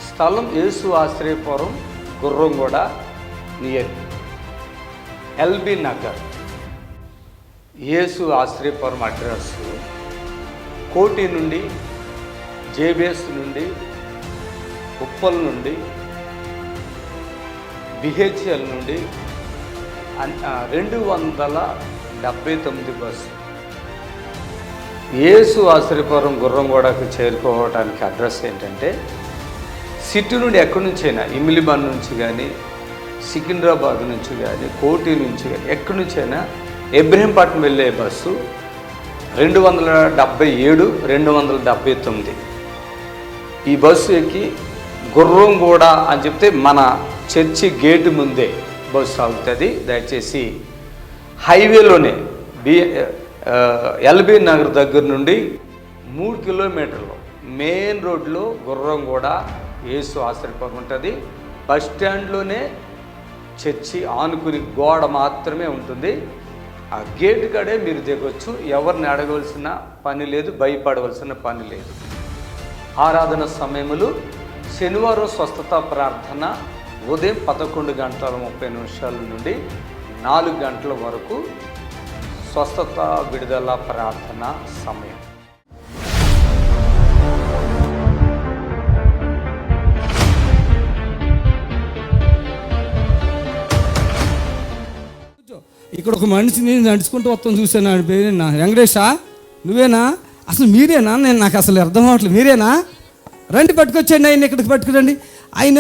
స్థలం యేసు ఆశ్రయపురం, గుర్రంగూడ, నియర్ ఎల్బీ నగర్. యేసు ఆశ్రయపురం అడ్రస్ కోటి నుండి, జేబిఎస్ నుండి, ఉప్పల్ నుండి, బిహెచ్ఎల్ నుండి 279 బస్సు. యేసు ఆశ్రయపురం గుర్రంగూడకు చేరుకోవడానికి అడ్రస్ ఏంటంటే, సిటీ నుండి ఎక్కడి నుంచైనా, ఇమిలిబాన్ నుంచి కానీ, సికింద్రాబాద్ నుంచి కానీ, కోటి నుంచి కానీ, ఎక్కడి నుంచైనా ఇబ్రహీంపట్నం వెళ్ళే బస్సు 277, 279. ఈ బస్సు ఎక్కి గుర్రంగూడ అని చెప్తే మన చర్చి గేటు ముందే బస్సు ఆగుతుంది. దయచేసి హైవేలోనే ఎల్బీ నగర్ దగ్గర నుండి 3 కిలోమీటర్లు మెయిన్ రోడ్లో గుర్రంగూడ యేసు ఆశ్రయపురం ఉంటుంది. బస్ స్టాండ్లోనే చర్చి ఆనుకుని గోడ మాత్రమే ఉంటుంది. ఆ గేటు కాడే మీరు దిగొచ్చు. ఎవరిని అడగవలసిన పని లేదు, భయపడవలసిన పని లేదు. ఆరాధన సమయములు శనివారం స్వస్థత ప్రార్థన ఉదయం 11:30 నుండి 4 గంటల వరకు స్వస్థత విడుదల ప్రార్థన సమయం. ఇక్కడ ఒక మనిషిని నడుచుకుంటూ వస్తాం చూసాను. ఆయన పేరేనా? వెంకటేశా, నువ్వేనా? అసలు మీరేనా? నాకు అసలు అర్థం అవ్వట్లేదు. మీరేనా? రండి, పట్టుకొచ్చండి ఆయన ఇక్కడికి, పట్టుకురండి. ఆయన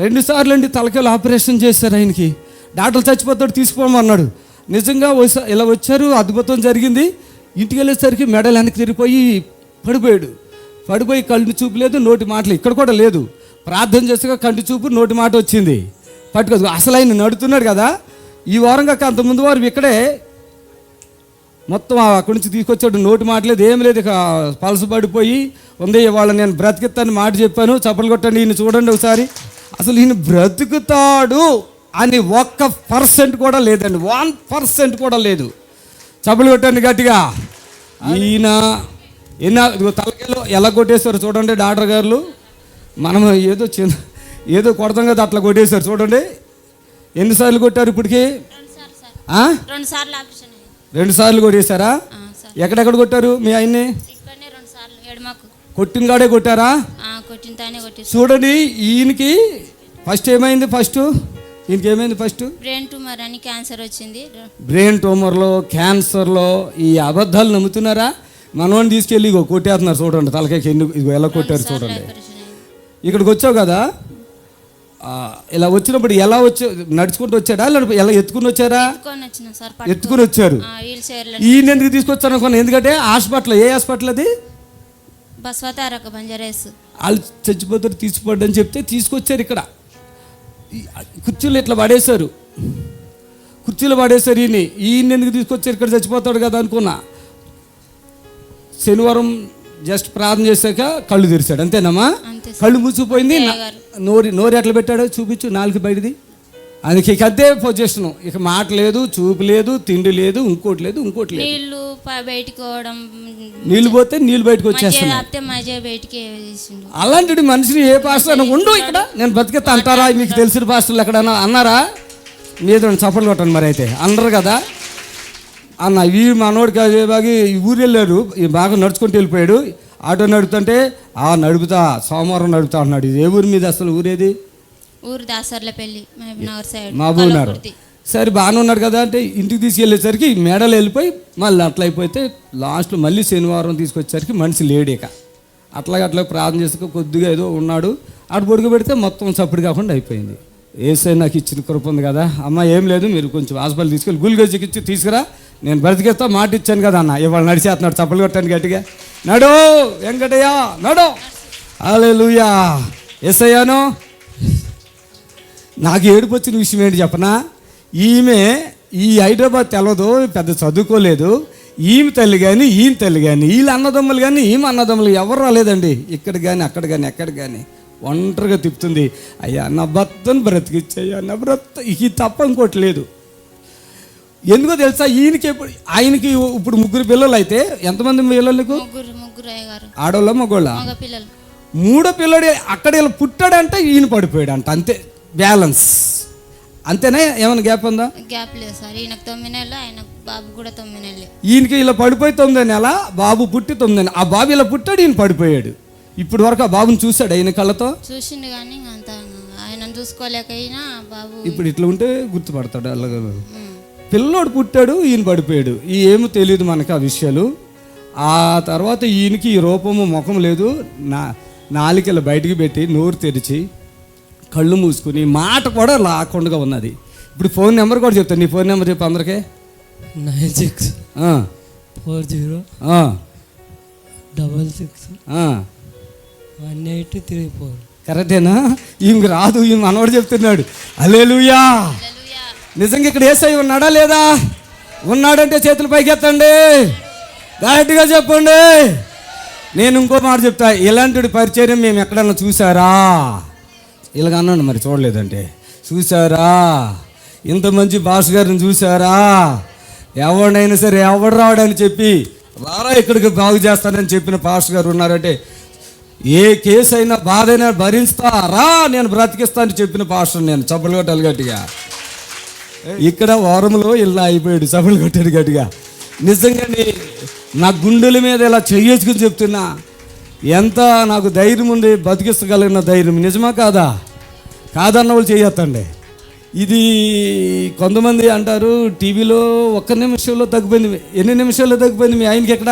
2 సార్లు అండి తలకాయలు ఆపరేషన్ చేశారు ఆయనకి. డాక్టర్లు చచ్చిపోతాడు, తీసుకోమన్నాడు. నిజంగా ఇలా వచ్చారు, అద్భుతం జరిగింది. ఇంటికి వెళ్ళేసరికి మెడలు వెనక్కి తిరిగిపోయి పడిపోయి కళ్ళు చూపు లేదు, నోటి మాటలు ఇక్కడ కూడా లేదు. ప్రార్థన చేస్తే కంటి చూపు, నోటి మాట వచ్చింది. పట్టుకోదు. అసలు ఆయన నడుతున్నాడు కదా. ఈ వారం కాక అంతకుముందు వారు ఇక్కడే మొత్తం అక్కడి నుంచి తీసుకొచ్చాడు. నోటి మాట లేదు, ఏం లేదు. ఇక పలస పడిపోయి ఉంది. ఇవాళ నేను బ్రతికిస్తాను మాట చెప్పాను. చప్పలు కొట్టండి, ఈయన చూడండి ఒకసారి. అసలు ఈయన బ్రతుకుతాడు అని 1% కూడా లేదండి, 1% కూడా లేదు. చప్పలు కొట్టండి గట్టిగా. ఈయన తలకాయలో ఎలా కొట్టేశారు చూడండి డాక్టర్ గారు. మనం ఏదో కొడతాం కదా, అట్లా కొట్టేశారు చూడండి. ఎన్నిసార్లు కొట్టారు ఇప్పటికి? 2 సార్లు కొట్టేశారా? ఎక్కడెక్కడ కొట్టారు మీ ఆయన్ని? కొట్టినగాడే కొట్టారా? చూడండి, ఈయనకి ఫస్ట్ ఏమైంది? ఈయనకి ఏమైంది? బ్రెయిన్ ట్యూమర్ అని క్యాన్సర్ వచ్చింది. బ్రెయిన్ ట్యూమర్లో, క్యాన్సర్లో ఈ అబద్ధాలు నమ్ముతున్నారా? మనోని తీసుకెళ్ళి కొట్టేస్తున్నారు చూడండి. తలకాయకి ఎలా కొట్టారు చూడండి. ఇక్కడికి వచ్చావు కదా, ఇలా వచ్చినప్పుడు ఎలా నడుచుకుంటూ వచ్చాడా, ఎలా ఎత్తుకుని వచ్చారా? ఎత్తుకుని వచ్చారు. ఈయన ఎందుకు తీసుకొచ్చారు అనుకున్నా? ఎందుకంటే హాస్పిటల్, ఏ హాస్పిటల్ అది? వాళ్ళు చచ్చిపోతారు, తీసుకోండి అని చెప్తే తీసుకొచ్చారు. ఇక్కడ కుర్చీలు ఇట్లా పడేశారు, ఈయన ఎందుకు తీసుకొచ్చారు? ఇక్కడ చచ్చిపోతాడు కదా అనుకున్నా. శనివారం జస్ట్ ప్రార్థన చేశాక కళ్ళు తెరిచాడు, అంతేనమ్మా? కళ్ళు మూసిపోయింది. నోరు ఎట్లా పెట్టాడో చూపించు, నాలుగు బయటది. అందుకే ఇక అదే పొజిషన్. ఇక మాట లేదు, చూపు లేదు, తిండి లేదు, ఇంకోటి లేదు. నీళ్ళు పోతే నీళ్ళు బయటకు వచ్చేస్తాయి. అలాంటి మనిషిని ఏ పాస్టర్ ఉండు ఇక్కడ నేను బతికేస్తా అంటారా? మీకు తెలిసిన పాస్టర్లు ఎక్కడన్నా అన్నారా? మీద చప్పట్లు కొట్టండి. మరి అయితే అందరు కదా అన్న. ఈ మనోడికి బాగా ఈ ఊరు వెళ్ళారు, బాగా నడుచుకుంటూ వెళ్ళిపోయాడు. ఆటో నడుపుతుంటే నడుపుతా, సోమవారం నడుపుతా అన్నాడు. ఇది ఏ ఊరి మీద? అసలు ఊరేది? మహబూబ్నగర్. సరే బాగానే ఉన్నాడు కదా అంటే ఇంటికి తీసుకెళ్ళేసరికి మెడలు వెళ్ళిపోయి మళ్ళీ అట్లా అయిపోతే లాస్ట్లో మళ్ళీ శనివారం తీసుకొచ్చేసరికి మనిషి లేడేక. అట్లా ప్రార్థన చేసాక కొద్దిగా ఏదో ఉన్నాడు. అటు పొడుగు పెడితే మొత్తం చప్పుడు కాకుండా అయిపోయింది. ఏసై నాకు ఇచ్చిన కృప ఉంది కదా. అమ్మ ఏం లేదు, మీరు కొంచెం హాస్పిటల్ తీసుకెళ్ళి గుల్గోజ్ ఇచ్చి తీసుకురా, నేను బ్రతికేస్తా, మాట ఇచ్చాను కదా అన్న. ఇవాళ నడిచేస్తున్నాడు, చప్పలు కొట్టాను గట్టిగా. నడు వెంకటయ్య నడు. హల్లెలూయా. ఏసయ్యాను. నాకు ఏడుపు వచ్చిన విషయం ఏంటి చెప్పనా? ఈమె ఈ హైదరాబాద్ తెలవదు, పెద్ద చదువుకోలేదు. ఈమె తల్లి కానీ ఈయన తల్లి కానీ వీళ్ళ అన్నదమ్ములు కానీ ఈమె అన్నదమ్ములు ఎవరు రాలేదండి. ఇక్కడ కానీ అక్కడ కానీ ఎక్కడ కానీ ఒంటరిగా తిప్పుతుంది. అయ్యా నా భర్తను బ్రతికిచ్చయ్యా, నా భర్త ఇది తప్ప ఇంకోటి లేదు. ఎందుకో తెలుసా, ఆయనకి ఇప్పుడు 3 పిల్లలు అయితే ఎంతమంది పిల్లలకు? ముగ్గురు అయ్యగారు. ఆడోళ్ళ మగోళ్ళ? పిల్లలు. 3 పిల్లడు అక్కడ ఇలా పుట్టాడంటే ఈయన పడిపోయాడంట, అంతే. బ్యాలెన్స్ అంతేనా? ఏమైనా గ్యాప్ ఉందా? గ్యాప్ లేదు సార్. ఈయనకు 9 నెలలు, ఆయన బాబు కూడా 9 నెలలు. ఈయనకి ఇలా పడిపోయి 9 నెల, బాబు పుట్టి 9 నెల. ఆ బాబు ఇలా పుట్టాడు, ఈయన పడిపోయాడు. ఇప్పుడు వరకు ఆ బాబుని చూశాడు ఆయన కళ్ళతో? చూసిండు కానీ అంత ఆయన చూసుకోలేక అయినా బాబు ఇప్పుడు ఇట్లా ఉంటే గుర్తుపడతాడు. అలాగే పిల్లోడు పుట్టాడు, ఈయన పడిపోయాడు. ఏమో తెలియదు మనకి ఆ విషయాలు. ఆ తర్వాత ఈయనకి ఈ రూపము ముఖం లేదు. నాలికలు బయటికి పెట్టి నోరు తెరిచి కళ్ళు మూసుకుని మాట కూడా లాకుండా ఉన్నది. ఇప్పుడు ఫోన్ నెంబర్ కూడా చెప్తాను. నీ ఫోన్ నెంబర్ చెప్పు అందరికీ. 9640661834. కరెక్టేనా? ఈమె రాదు, ఈమె మనవాడు చెప్తున్నాడు. హల్లెలూయా. నిజంగా ఇక్కడ యేసయ్య ఉన్నాడా లేదా? ఉన్నాడంటే చేతులు పైకి ఎత్తండి, గట్టిగా చెప్పండి. నేను ఇంకో మాట చెప్తా, ఇలాంటి పరిచయం మేము ఎక్కడన్నా చూసారా? ఇలాగ అన్నాను, మరి చూడలేదంటే చూసారా? ఇంత మంచి భాష గారిని చూసారా? ఎవరినైనా సరే ఎవడు రావడని చెప్పి రారా ఇక్కడికి బాగు చేస్తానని చెప్పిన పాస్టర్ గారు ఉన్నారంటే, ఏ కేసు అయినా బాధ అయినా భరిస్తారా, నేను బ్రతికిస్తానని చెప్పిన పాస్టర్ నేను. చప్పలు కొట్టాలి గట్టిగా. ఇక్కడ వారంలో ఇలా అయిపోయాడు, చప్పలు కొట్టాడు గట్టిగా. నిజంగానే నా గుండెల మీద ఇలా చెయ్యేసుకుని చెప్తున్నా, ఎంత నాకు ధైర్యం ఉంది, బతికిస్తగలిగిన ధైర్యం. నిజమా కాదా? కాదన్న వాళ్ళు చేయొద్దండి. ఇది కొంతమంది అంటారు టీవీలో 1 నిమిషంలో తగ్గిపోయింది. ఎన్ని నిమిషాల్లో తగ్గిపోయింది? మీ ఆయనకి ఎక్కడ?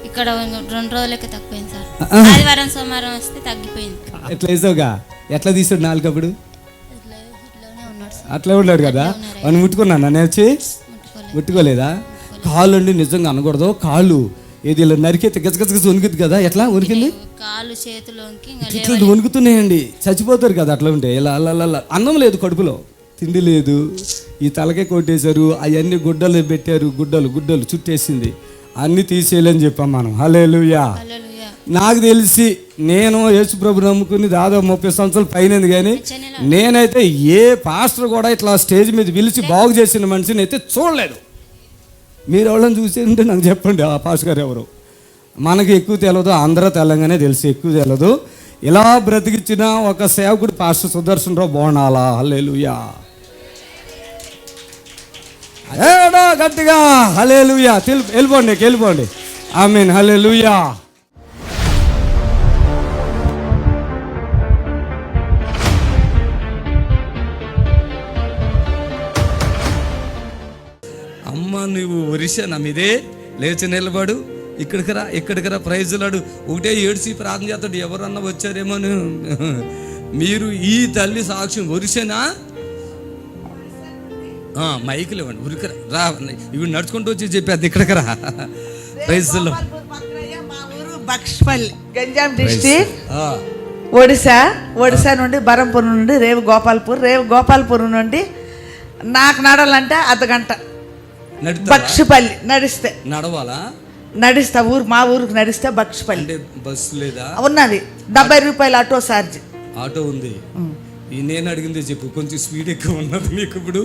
ఇక్కడ 2 రోజులకి తగ్గిపోయింది సార్. ఆదివారం సోమవారం వస్తే తగ్గిపోయింది. ఎట్లా వేసావుగా? ఎట్లా తీసాడు నాలుగప్పుడు? ఉన్నాడు సార్. అట్లా ఉన్నాడు కదా. అని ముట్టుకున్నాను నేను వచ్చి? ముట్టుకోలేదా? కాళ్ళు అండి నిజంగా అనకూడదు. కాళ్ళు ఏది ఇలా నరికైతే గజగజగజ వణుకుతుంది కదా. ఎట్లా వణికింది? కాళ్ళు చేతులు ఇట్లా వణుకుతున్నాయండి, చచ్చిపోతారు కదా అట్లా ఉంటే. ఇలా అలా అన్నం లేదు కడుపులో, తిండి లేదు, ఈ తలకే కొట్టేశారు, అవన్నీ గుడ్డలు పెట్టారు, గుడ్డలు చుట్టేసింది. అన్నీ తీసేయాలని చెప్పాం మనం. హల్లెలూయా. నాకు తెలిసి నేను యేసు ప్రభు నమ్ముకుని దాదాపు 30 సంవత్సరాలు పైనది, కానీ నేనైతే ఏ పాస్టర్ కూడా ఇట్లా స్టేజ్ మీద పిలిచి బాగు చేసిన మనిషిని అయితే చూడలేదు. మీరు ఎవరైనా చూసి ఉంటే నాకు చెప్పండి, ఆ పాస్టర్ గారు ఎవరు. మనకి ఎక్కువ తెలియదు, ఆంధ్ర తెలంగాణ తెలిసి ఎక్కువ తెలియదు. ఇలా బ్రతికిచ్చిన ఒక సేవకుడు పాస్టర్ సుదర్శన్ రావు బోనాలా. హల్లెలూయా. గట్టిగా హల్లెలూయా. వెళ్ళిపోండి. ఆమేన్. హల్లెలూయా. అమ్మ నువ్వు ఒరిశానా మీదే? లేచి నిలబడు, ఇక్కడికి రా ప్రైజులాడు. ఒకటే ఏడ్చి ప్రార్థన చేస్తాడు, ఎవరన్నా వచ్చారేమో. మీరు ఈ తల్లి సాక్ష్యం ఒరిసేనా? మైకులు ఇవ్వండి, ఉరికరా రా. ఇవి నడుచుకుంటూ వచ్చి చెప్పేది ఇక్కడికి రా. ప్రైజులో బక్షపల్లి, గంజాం డిస్ట్రిక్ట్, ఒడిశా నుండి బరంపూర్ నుండి రేవు గోపాల్పూర్ నుండి నాకు నడాలంటే అర్ధగంట. బక్షపల్లి నడిస్తే నడవాలా? నడిస్తా మా ఊరికి నడిస్తే బక్షపల్లి. బస్సు లేదా? ఉన్నది. 70 రూపాయలు ఆటో ఛార్జ్. ఆటో ఉంది. నేను అడిగింది చెప్పు, కొంచెం స్పీడ్ ఎక్కువ ఉన్నది మీకు. ఇప్పుడు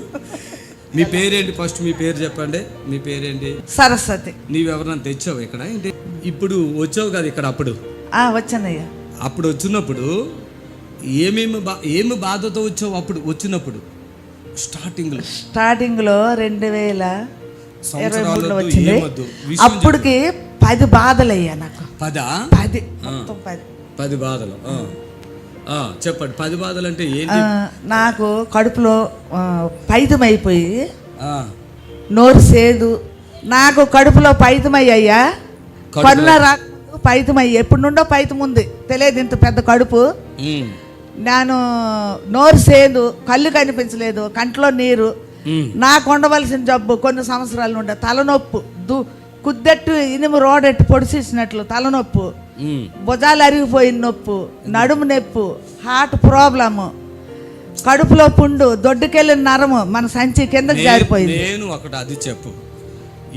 మీ పేరేంటి? ఫస్ట్ మీ పేరు చెప్పండి. మీ పేరేంటి? సరస్వతి. నీవెవరన్నా తెచ్చావు ఇక్కడ? ఏంటి ఇప్పుడు వచ్చావు కదా ఇక్కడ? అప్పుడు వచ్చానయ్యా. అప్పుడు వచ్చినప్పుడు ఏమి బాధతో వచ్చావు? అప్పుడు వచ్చినప్పుడు స్టార్టింగ్ లో 2023లో వచ్చింది. అప్పటికి 10 బాధలు అయ్యా నాకు. 10 బాధలు. చెప్పండి. 10 బాధలు అంటే ఏంటి? నాకు కడుపులో పైతం అయిపోయి నోరు సేదు. నాకు కడుపులో పైతమయ్యా, పనుల రాకు పైతమయ్యి. ఎప్పుడు నుండో పైతం ఉంది తెలియదు, ఇంత పెద్ద కడుపు. నేను నోరు సేదు, కళ్ళు కనిపించలేదు, కంట్లో నీరు, నాకు ఉండవలసిన జబ్బు కొన్ని సంవత్సరాల నుండి తలనొప్పు, కుద్దెట్టు ఇనుము రోడెట్టు పొడిచేసినట్లు తలనొప్పు, భుజాలు అరిగిపోయిన నొప్పు, నడుము నొప్పు, హార్ట్ ప్రాబ్లము, కడుపులో పుండు, దొడ్డుకెళ్ళిన నరము మన సంచి కిందకి జారిపోయింది. నేను ఒకటి అది చెప్పు,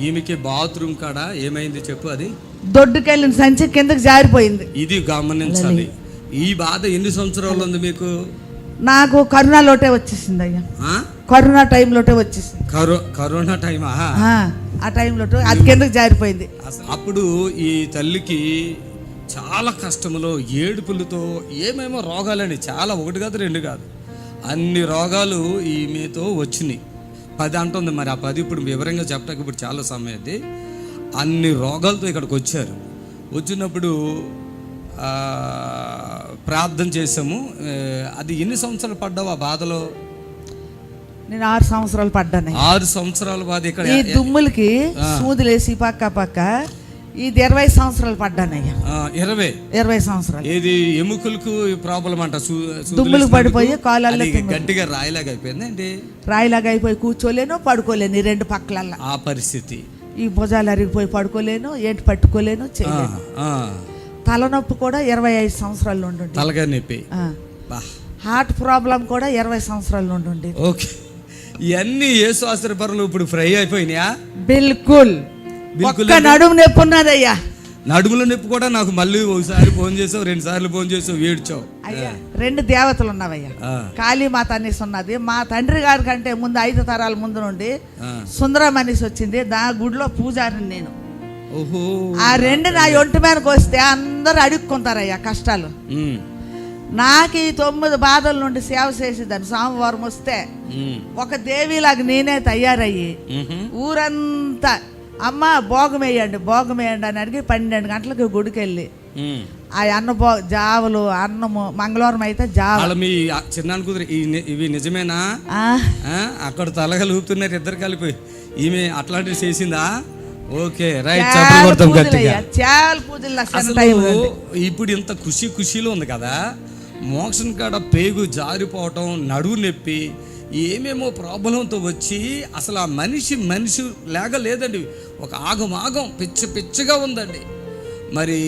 ఈమెకి బాత్రూమ్ కాడ ఏమైంది చెప్పు. అది దొడ్డుకెళ్ళిన సంచి కిందకి జారిపోయింది. ఇది గమనించాలి. ఈ బాధ ఎన్ని సంవత్సరాలు ఉంది మీకు? నాకు కరోనాలోటే వచ్చేసింది అయ్యా. కరోనా టైంలోటే వచ్చేసింది. కరోనా టైమా? ఆ టైంలో అది కిందకి జారిపోయింది. అప్పుడు ఈ తల్లికి చాలా కష్టములో ఏడుపులతో ఏమేమో రోగాలని, చాలా, ఒకటి కాదు రెండు కాదు, అన్ని రోగాలు ఈమెతో వచ్చినాయి. 10 అంటుంది, మరి ఆ 10 ఇప్పుడు వివరంగా చెప్పడానికి ఇప్పుడు చాలా సమయం అది. అన్ని రోగాలతో ఇక్కడికి వచ్చారు. వచ్చినప్పుడు ప్రార్థన చేసాము. అది ఎన్ని సంవత్సరాలు పడ్డావు ఆ బాధలో? నేను 6 సంవత్సరాలు పడ్డాను. 6 సంవత్సరాల బాధ. ఇక్కడ ఈ దుమ్ములకి సూదులేసి పక్క ఇది 20 సంవత్సరాలు పడ్డానయ్యా. 20 సంవత్సరాలు. ఏది ఎముకలకు ప్రాబ్లం అంట, దుమ్ములకు పడిపోయి కాళ్ళల్లో గట్టిగా రాయిలాగా అయిపోయింది అండి. రాయిలాగా అయిపోయి కూర్చోలేను, పడుకోలేను, ఈ 2 పక్కలల్లా ఆ పరిస్థితి. ఈ భుజాలు అరిగిపోయి పడుకోలేను, ఏంటి పట్టుకోలేను, చేయలేను. తలనొప్పి కూడా 25 సంవత్సరాల నుండి, తలగా నొప్పి, హార్ట్ ప్రాబ్లం కూడా 20 సంవత్సరాల నుండి. ఓకే, ఇవన్నీ యేసు ఆశ్రయపరులు ఇప్పుడు ఫ్రై అయిపోయినాయా? బిల్కుల్. నడుము నొప్పి ఉన్నదయ్యా. నడుముల నొప్పి కూడా నాకు మళ్ళీ ఒకసారి ఫోన్ చేసావు, 2 సార్లు ఫోన్ చేసావు, ఏడ్చావు. అయ్యా 2 దేవతలు ఉన్నవయ్యా. కాళీమాత అనేసి ఉన్నది. మా తండ్రి గారి కంటే ముందు 5 తరాల ముందు నుండి సుందరం అనేసి వచ్చింది. దా గుడిలో పూజారిని నేను. ఆ 2 నా ఒంటి మీదకి వస్తే అందరూ అడుక్కుంటారయ్యా కష్టాలు. నాకు ఈ 9 బాధల నుండి సేవ చేసేదాన్ని. సోమవారం వస్తే ఒక దేవిలాగా నేనే తయారయ్యి ఊరంతా అమ్మ భోగం వేయండి అని అడిగి 12 గంటలకు గుడికి వెళ్ళి ఆ జావలు అన్నము, మంగళవారం అయితే జావ. మీ చిన్న కుదిరి ఇవి నిజమేనా? అక్కడ తలగలు ఊపుతున్నారు ఇద్దరు కలిపి. ఈమె అట్లాంటివి చేసిందా? Okay, right. చాలా పూజలు. ఇప్పుడు ఇంత ఖుషీలో ఉంది కదా, మోక్షం కాడ పేగు జారిపోవటం, నడువు నొప్పి, ఏమేమో ప్రాబ్లంతో వచ్చి అసలు ఆ మనిషి లేక లేదండి. ఒక ఆగం పిచ్చగా ఉందండి. మరి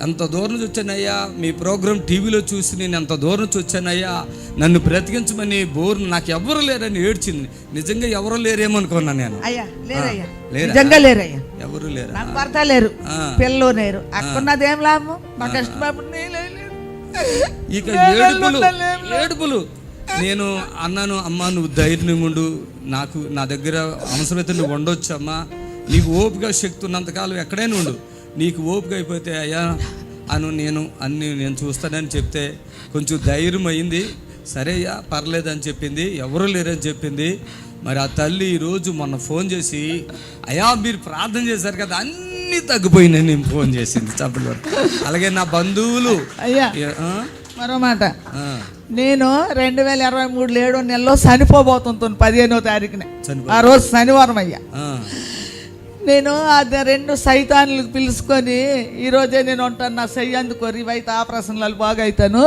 ఎంత దూరం నుంచి వచ్చానయ్యా, మీ ప్రోగ్రామ్ టీవీలో చూసి నేను ఎంత దూరం నుంచి వచ్చానయ్యా, నన్ను బ్రతికించమని నాకు ఎవరు లేరని ఏడ్చింది. నిజంగా ఎవరు లేరేమనుకున్నాను నేను. నిజంగా లేరయ్యా, ఎవరు లేరు. నాకు భర్త లేరు, పిల్లలు లేరు. అక్కడున్నదేం లాభం? మా కష్టపడి ఇక ఏడుపులు. నేను అన్నాను, అమ్మా నువ్వు ధైర్యం ఉండు, నా దగ్గర అవసరమైతే నువ్వు ఉండొచ్చు అమ్మా, నీకు ఓపిక శక్తి ఉన్నంతకాలం ఎక్కడైనా ఉండు, నీకు ఓపిక అయిపోతే అయ్యా నేను చూస్తానని చెప్తే కొంచెం ధైర్యం అయింది. సరే అయ్యా పర్లేదని చెప్పింది, ఎవరు లేరని చెప్పింది. మరి ఆ తల్లి ఈరోజు మొన్న ఫోన్ చేసి, అయ్యా మీరు ప్రార్థన చేశారు కదా అన్నీ తగ్గిపోయినాయి నేను ఫోన్ చేసింది. చెప్పలు. అలాగే నా బంధువులు. అయ్యా మరో మాట, నేను 2023 7వ నెలలో చనిపోబోతుంటాను 15వ తారీఖున. ఆ రోజు శనివారం అయ్యా. నేను ఆ 2 సైతాన్లకు పిలుచుకొని ఈరోజే నేను ఉంటాను, నా చెయ్యి అందుకోరు, ఇవైతే ఆపరేషన్లు బాగా అవుతాను.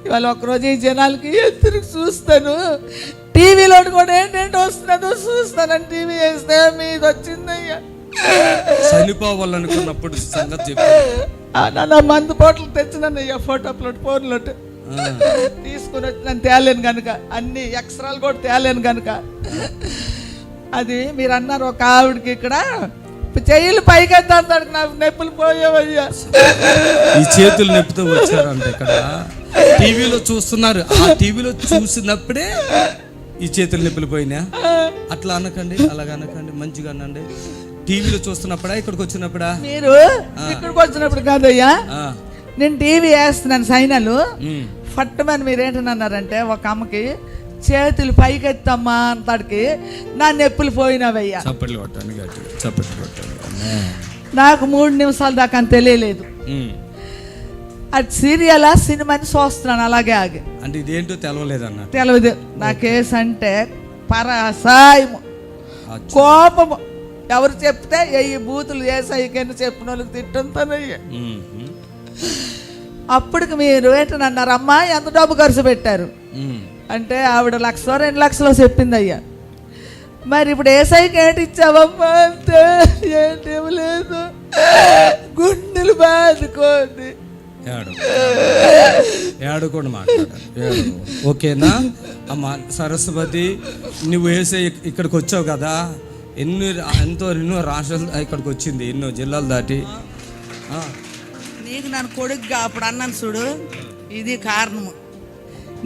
ఇవాళ ఒకరోజు ఈ జనాలకి తిరిగి చూస్తాను. టీవీలో కూడా ఏంటంటే వస్తున్నదో చూస్తానని టీవీ వేస్తే మీది వచ్చిందయ్యా. చనిపోవాలనుకున్నప్పుడు సంగతి చెప్పి నా మందు బాటిల్ తెచ్చినయ్యా, ఫోన్లో తీసుకుని వచ్చి నన్ను తేలేను కనుక, అన్ని ఎక్స్రాలు కూడా తేలేను కనుక. అది మీరు అన్నారు ఒక ఆవిడకి ఇక్కడ చెయ్యిలు పైకెత్తాను, నాకు నొప్పులు పోయేవయ్యా. ఈ చేతులు నొప్పితో వచ్చారంట. ఇక్కడ టీవీలో చూస్తున్నారు, ఆ టీవీలో చూసినప్పుడే ఈ చేతులు నొప్పులు పోయినా. అట్లా అనకండి, అలాగ అనకండి, మంచిగా అనండి. టీవీలో చూస్తున్నప్పుడా, ఇక్కడికి వచ్చినప్పుడా? మీరు ఇక్కడికి వచ్చినప్పుడు కాదయ్యా, నేను టీవీ వేస్తున్నాను సైనాలు. ఫట్టమని మీరు ఏంటన్నారంటే, ఒక అమ్మకి చేతులు పైకెత్తమ్మా అంతటికి నా నొప్పులు పోయినవయ్యా. చప్పట్లు కొట్టండి, చప్పట్లు కొట్టండి. నాకు 3 నిమిషాల దాకా అని తెలియలేదు. అది సీరియలా సినిమాని చూస్తున్నాను అలాగే ఆగి. అంటే ఇదేంటో తెలవలేదన్న, తెలియదు. నా కేసు అంటే పరాసాయము, కోపము. ఎవరు చెప్తే ఈ బూతులు వేసాయికని చెప్పిన వాళ్ళకి తిట్టంతానయ్యా. అప్పటికి మీరు ఏంటన్నారు, అమ్మా ఎంత డబ్బు ఖర్చు పెట్టారు అంటే ఆవిడ 1,00,000 2 లక్షలు చెప్పింది అయ్యా. మరి ఇప్పుడు ఏసైకి ఏంటి ఇచ్చావమ్మా అంటే ఏంటేమి లేదు, గుండెలు బాదుకోండి. ఏడుకోండి మాట్లాడాలి. ఓకేనా అమ్మ సరస్వతి, నువ్వు వేసే ఇక్కడికి వచ్చావు కదా, ఎన్నో రాష్ట్రాలు ఇక్కడికి వచ్చింది, ఎన్నో జిల్లాలు దాటి. నీకు నన్ను కొడుకుగా అప్పుడు అన్నాను చూడు, ఇది కారణము.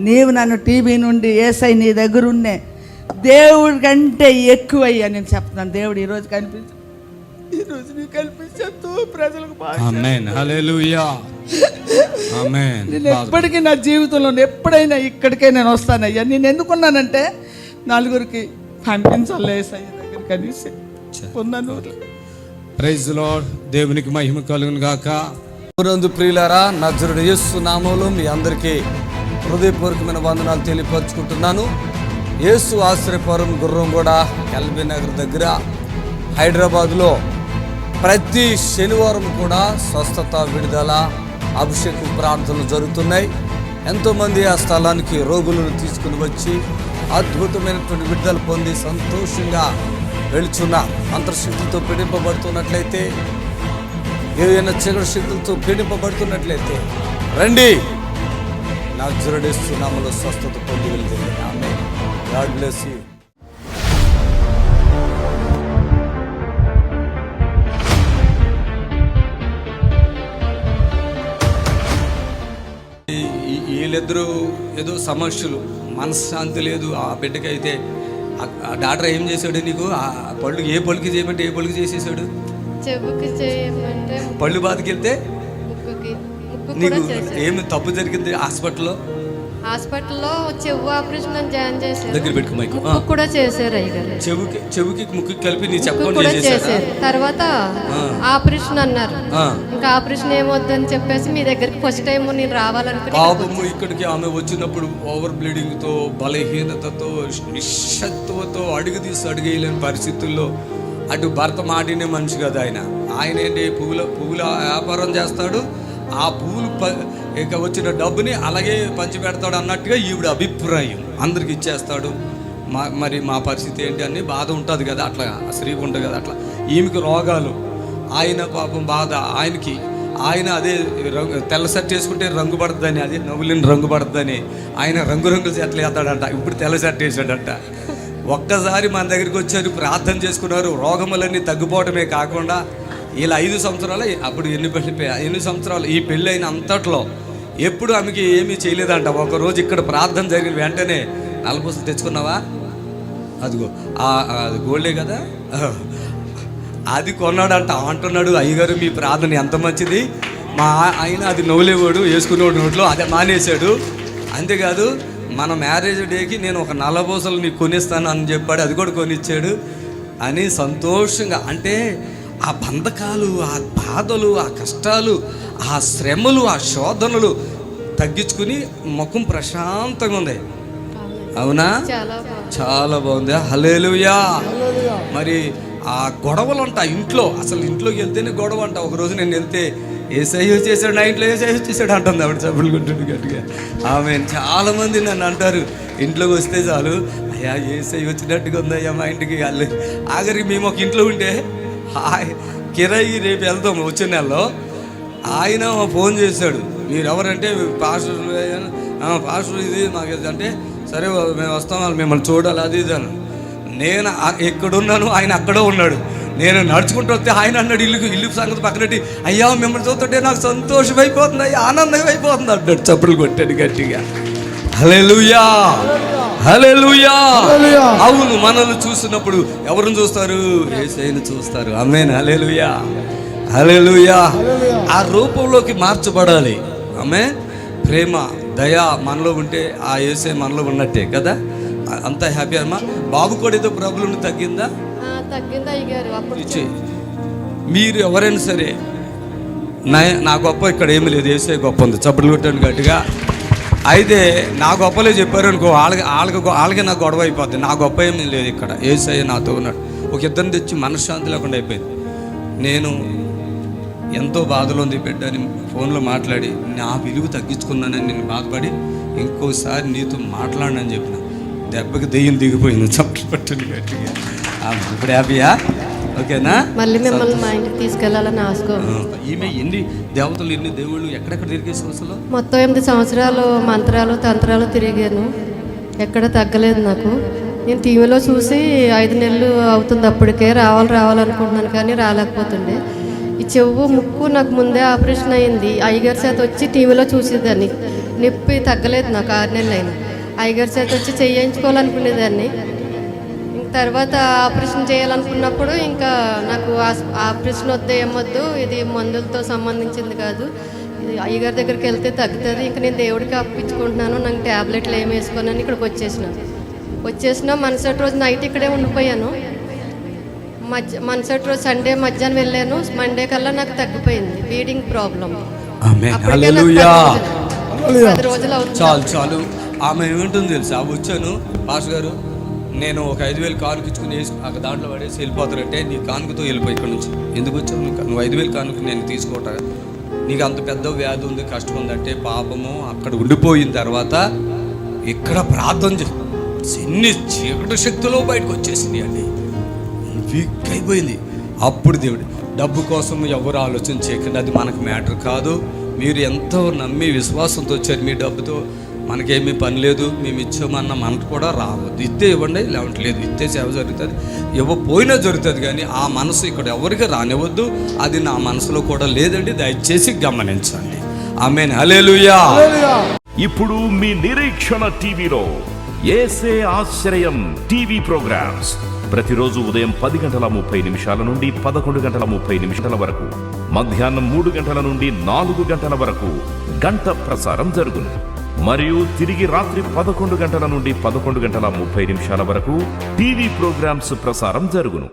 నీవు నన్ను టీవీ నుండి ఏసై నీ దగ్గర ఉన్నే దేవుడి కంటే ఎక్కువయ్యా నేను చెప్తున్నాను. దేవుడు ఈరోజు ఈరోజు నీకు కల్పించద్దు ప్రజలకు నేను ఎప్పటికీ నా జీవితంలో ఎప్పుడైనా ఇక్కడికే నేను వస్తానయ్యా. నేను ఎందుకున్నానంటే నలుగురికి పంపించాలి ఏసయ్య దగ్గర కలిసి ఉన్నాను. ప్రైజ్ లార్డ్, దేవునికి మహిమ కలుగును గాక. ప్రియులారా, నజరుడు యేసు నామములో మీ అందరికీ హృదయపూర్వకమైన వందనాలు తెలియపరుచుకుంటున్నాను. యేసు ఆశ్రయపురం గుర్రంగూడ ఎల్బీ నగర్ దగ్గర హైదరాబాద్లో ప్రతి శనివారం కూడా స్వస్థత, విడుదల, అభిషేకం ప్రార్థనలు జరుగుతున్నాయి. ఎంతోమంది ఆ స్థలానికి రోగులను తీసుకుని వచ్చి అద్భుతమైనటువంటి విడుదల పొంది సంతోషంగా వెళుచున్న అంతర్శక్తులతో పీడింపబడుతున్నట్లయితే, ఏదైనా చీకటి శక్తులతో పీడింపబడుతున్నట్లయితే రండి, నజరుడు యేసు నామములో స్వస్థత పొంది వెళ్తుంది. ఆమేన్. God bless you. వీళ్ళిద్దరూ ఏదో సమస్యలు, మనశ్శాంతి లేదు ఆ బిడ్డకైతే. ఆ డాక్టర్ ఏం చేశాడు నీకు? ఆ పళ్ళు ఏ పళ్ళుకి చేయమంటే ఏ పళ్ళుకి చేసేసాడు? చెవుకి చేయమంటే పళ్ళు బాధకి వెళ్తే నీకు ఏమి తప్పు జరిగింది హాస్పిటల్లో చెవు ఆపరేషన్ జాయిన్ చేశారు. దగ్గర పెట్టుకో మైక్. కూడా చేశారు అయ్యగారు. చెవుకి ముక్కు కలిపి నీ చెప్పకుండా చేశారు. తర్వాత ఆపరేషన్ అన్నారు. ఇంకా ఆపరేషన్ ఏమొద్దని చెప్పేసి మీ దగ్గరికి ఫస్ట్ టైం నేను రావాలనుకుని పాపము ఇక్కడికి ఆమె వచ్చినప్పుడు ఓవర్ బ్లీడింగ్ తో, బలహీనతతో, నిశ్శక్తితో అడుగు అడిగేయలేని పరిస్థితుల్లో, అటు భర్త మాటినే మనిషి కదా ఆయన ఏంటి పువ్వుల వ్యాపారం చేస్తాడు. ఆ పువ్వులు ఇక వచ్చిన డబ్బుని అలాగే పంచి పెడతాడు అన్నట్టుగా ఈవిడ అభిప్రాయం, అందరికి ఇచ్చేస్తాడు. మరి మా పరిస్థితి ఏంటి అని బాధ ఉంటుంది కదా, అట్లా స్త్రీకి ఉంటుంది కదా, అట్లా ఈమెకి రోగాలు, ఆయన పాపం బాధ ఆయనకి. ఆయన అదే తెల్ల షర్ట్ వేసుకుంటే రంగు పడుతుందని, అదే నవ్వులేని రంగు పడుతుందని ఆయన రంగురంగుల షర్ట్లు వేస్తాడంట. ఇప్పుడు తెల్ల షర్ట్ వేసాడంట. ఒక్కసారి మన దగ్గరికి వచ్చారు, ప్రార్థన చేసుకున్నారు, రోగములన్నీ తగ్గిపోవటమే కాకుండా ఇలా 5 సంవత్సరాలు, అప్పుడు ఎన్ని సంవత్సరాలు ఈ పెళ్ళి అయిన అంతట్లో ఎప్పుడు ఆమెకి ఏమీ చేయలేదంట. ఒకరోజు ఇక్కడ ప్రార్థన జరిగిన వెంటనే నల్లపూసలు తెచ్చుకున్నావా? అదిగో అది గోల్డే కదా, అది కొన్నాడంట. అంటున్నాడు, అయ్యగారు మీ ప్రార్థన ఎంత మంచిది, మా ఆయన అది నవ్వులేవాడు, వేసుకునేవాడు నోట్లో, అదే మానేశాడు. అంతేకాదు మన మ్యారేజ్ డేకి నేను ఒక నల్లపూసలు నీకు కొనిస్తాను అని చెప్పాడు, అది కూడా కొనిచ్చాడు అని సంతోషంగా. అంటే ఆ బంధకాలు, ఆ బాధలు, ఆ కష్టాలు, ఆ శ్రమలు, ఆ శోధనలు తగ్గించుకుని ముఖం ప్రశాంతంగా ఉంది. అవునా? చాలా బాగుంది. హల్లెలూయా. మరి ఆ గొడవలు అంట ఇంట్లో, అసలు ఇంట్లోకి వెళ్తేనే గొడవ అంట. ఒకరోజు నేను వెళ్తే ఏసయ్య చేశాడు, నా ఇంట్లో ఏసయ్య చేశాడు అంటుంది ఆవిడ చెప్పులు కొట్టింది గట్టిగా. ఆమె చాలామంది నన్ను అంటారు, ఇంట్లోకి వస్తే చాలు, అయ్యా ఏసయ్య వచ్చినట్టుగా ఉందయ్యా మా ఇంటికి. ఆఖరికి మేము ఒక ఇంట్లో ఉంటే కిరాయి రేపు వెళ్తాము వచ్చే నెలలో, ఆయన ఫోన్ చేశాడు, మీరు ఎవరంటే పాస్టర్ ఇది మాకు అంటే, సరే మేము వస్తాం, మిమ్మల్ని చూడాలి అది ఇది అని. నేను ఎక్కడున్నాను, ఆయన అక్కడే ఉన్నాడు. నేను నడుచుకుంటూ వస్తే ఆయన అన్నాడు, ఇల్లు సంగతి పక్కనట్టి, అయ్యా మిమ్మల్ని చూస్తుంటే నాకు సంతోషం అయిపోతుంది, అయ్యా ఆనందంగా అయిపోతుంది అన్నాడు. చప్పులు కొట్టాడు గట్టిగా. హల్లెలూయా, హల్లెలూయా. అవును, మనల్ని చూసినప్పుడు ఎవరిని చూస్తారు? యేసయ్యను చూస్తారు. ఆమేన్. హల్లెలూయా, హల్లెలూయా. ఆ రూపంలోకి మార్చబడాలి. ఆమేన్. ప్రేమ, దయ మనలో ఉంటే ఆ యేసయ్య మనలో ఉన్నట్టే కదా. అంతా హ్యాపీ అమ్మా. బాబు కూడా ఏదో ప్రాబ్లం తగ్గిందా? మీరు ఎవరైనా సరే నా గొప్ప ఇక్కడ ఏమి లేదు, యేసయ్య గొప్ప ఉంది. చప్పట్లు కొట్టండి గట్టిగా. అయితే నా గొప్పలే చెప్పారు అనుకో, వాళ్ళకి నాకు గొడవ అయిపోద్ది. నా గొప్ప ఏమీ లేదు ఇక్కడ, యేసయ్య నాతో ఉన్నాడు. ఒక ఇద్దరిని తెచ్చి మనశ్శాంతి లేకుండా అయిపోయింది. నేను ఎంతో బాధలో ఉంది బిడ్డ అని ఫోన్లో మాట్లాడి నా విలువ తగ్గించుకున్నానని నేను బాధపడి ఇంకోసారి నీతో మాట్లాడనని చెప్పిన. దెబ్బకి దెయ్యం దిగిపోయింది, చప్పట్లు పట్టండి గట్టిగా. ఇప్పుడు హ్యాపీయా? ఓకేనా? మళ్ళీ మిమ్మల్ని మా ఇంటికి తీసుకెళ్లాలని ఆశకో. ఈమె ఎన్ని దేవతలు ఎన్ని దేవుళ్ళు ఎక్కడెక్కడ తిరిగేసి అసలు మొత్తం 8 సంవత్సరాలు మంత్రాలు తంత్రాలు తిరిగాను, ఎక్కడ తగ్గలేదు నాకు. నేను టీవీలో చూసి 5 నెలలు అవుతుంది అప్పటికే రావాలనుకుంటున్నాను కానీ రాలేకపోతుండే. ఈ చెవు ముక్కు నాకు ముందే ఆపరేషన్ అయింది. అయ్యగారి చేత వచ్చి టీవీలో చూసేదాన్ని, నొప్పి తగ్గలేదు నాకు. 6 నెలలు అయినా అయ్యగారి చేత వచ్చి చేయించుకోవాలనుకునేదాన్ని. తర్వాత ఆపరేషన్ చేయాలనుకున్నప్పుడు ఇంకా నాకు ఆపరేషన్ వద్దు ఏమొద్దు, ఇది మందులతో సంబంధించింది కాదు, ఇది అయ్యగారి దగ్గరికి వెళ్తే తగ్గుతుంది, ఇంకా నేను దేవుడికి అప్పించుకుంటున్నాను, నాకు ట్యాబ్లెట్లు ఏమి వేసుకోనని ఇక్కడికి వచ్చేసిన మరుసటి రోజు నైట్ ఇక్కడే ఉండిపోయాను. మరుసటి రోజు సండే మధ్యాహ్నం వెళ్ళాను, మండే కల్లా నాకు తగ్గిపోయింది బీడింగ్ ప్రాబ్లం. 10 రోజులు అవుతుంది. చాలు. ఆమె ఏమింటుంది తెలుసా? వచ్చాను పాస్ గారు, నేను ఒక 5,000 కానుక ఇచ్చుకుని అక్కడ దాంట్లో పడేసి వెళ్ళిపోతారంటే నీ కానుకతో వెళ్ళిపోయి ఇక్కడ నుంచి. ఎందుకు వచ్చావు? నువ్వు 5,000 కానుక నేను తీసుకోవటా? నీకు అంత పెద్ద వ్యాధి ఉంది, కష్టం ఉందంటే పాపము అక్కడ ఉండిపోయిన తర్వాత ఇక్కడ ప్రార్థన ఎన్ని చీకటి శక్తిలో బయటకు వచ్చేసింది అండి, వీక్ అయిపోయింది. అప్పుడు దేవుడు డబ్బు కోసం ఎవరు ఆలోచన చేయకండి, అది మనకు మ్యాటర్ కాదు. మీరు ఎంతో నమ్మి విశ్వాసంతో వచ్చారు, మీ డబ్బుతో మనకేమీ పని లేదు, మేము ఇచ్చామన్న మనకు కూడా రావద్దు. ఇస్తే ఇవ్వండి, లేవంటే లేదు. ఇస్తే సేవ జరుగుతుంది, ఇవ్వపోయినా జరుగుతుంది, కానీ ఆ మనసు ఇక్కడ ఎవరికి రానివ్వద్దు. అది నా మనసులో కూడా లేదండి, దయచేసి గమనించండి. ఆమేన్, హల్లెలూయా. ఇప్పుడు మీ నిరీక్షణ టీవీలో యేసే ఆశ్రయం టీవీ ప్రోగ్రామ్స్ ప్రతిరోజు ఉదయం 10:30 నుండి 11:30 వరకు, మధ్యాహ్నం 3 నుండి 4 వరకు గంట ప్రసారం జరుగును. మరియు తిరిగి రాత్రి 11 నుండి 11:30 వరకు టీవీ ప్రోగ్రామ్స్ ప్రసారం జరుగును.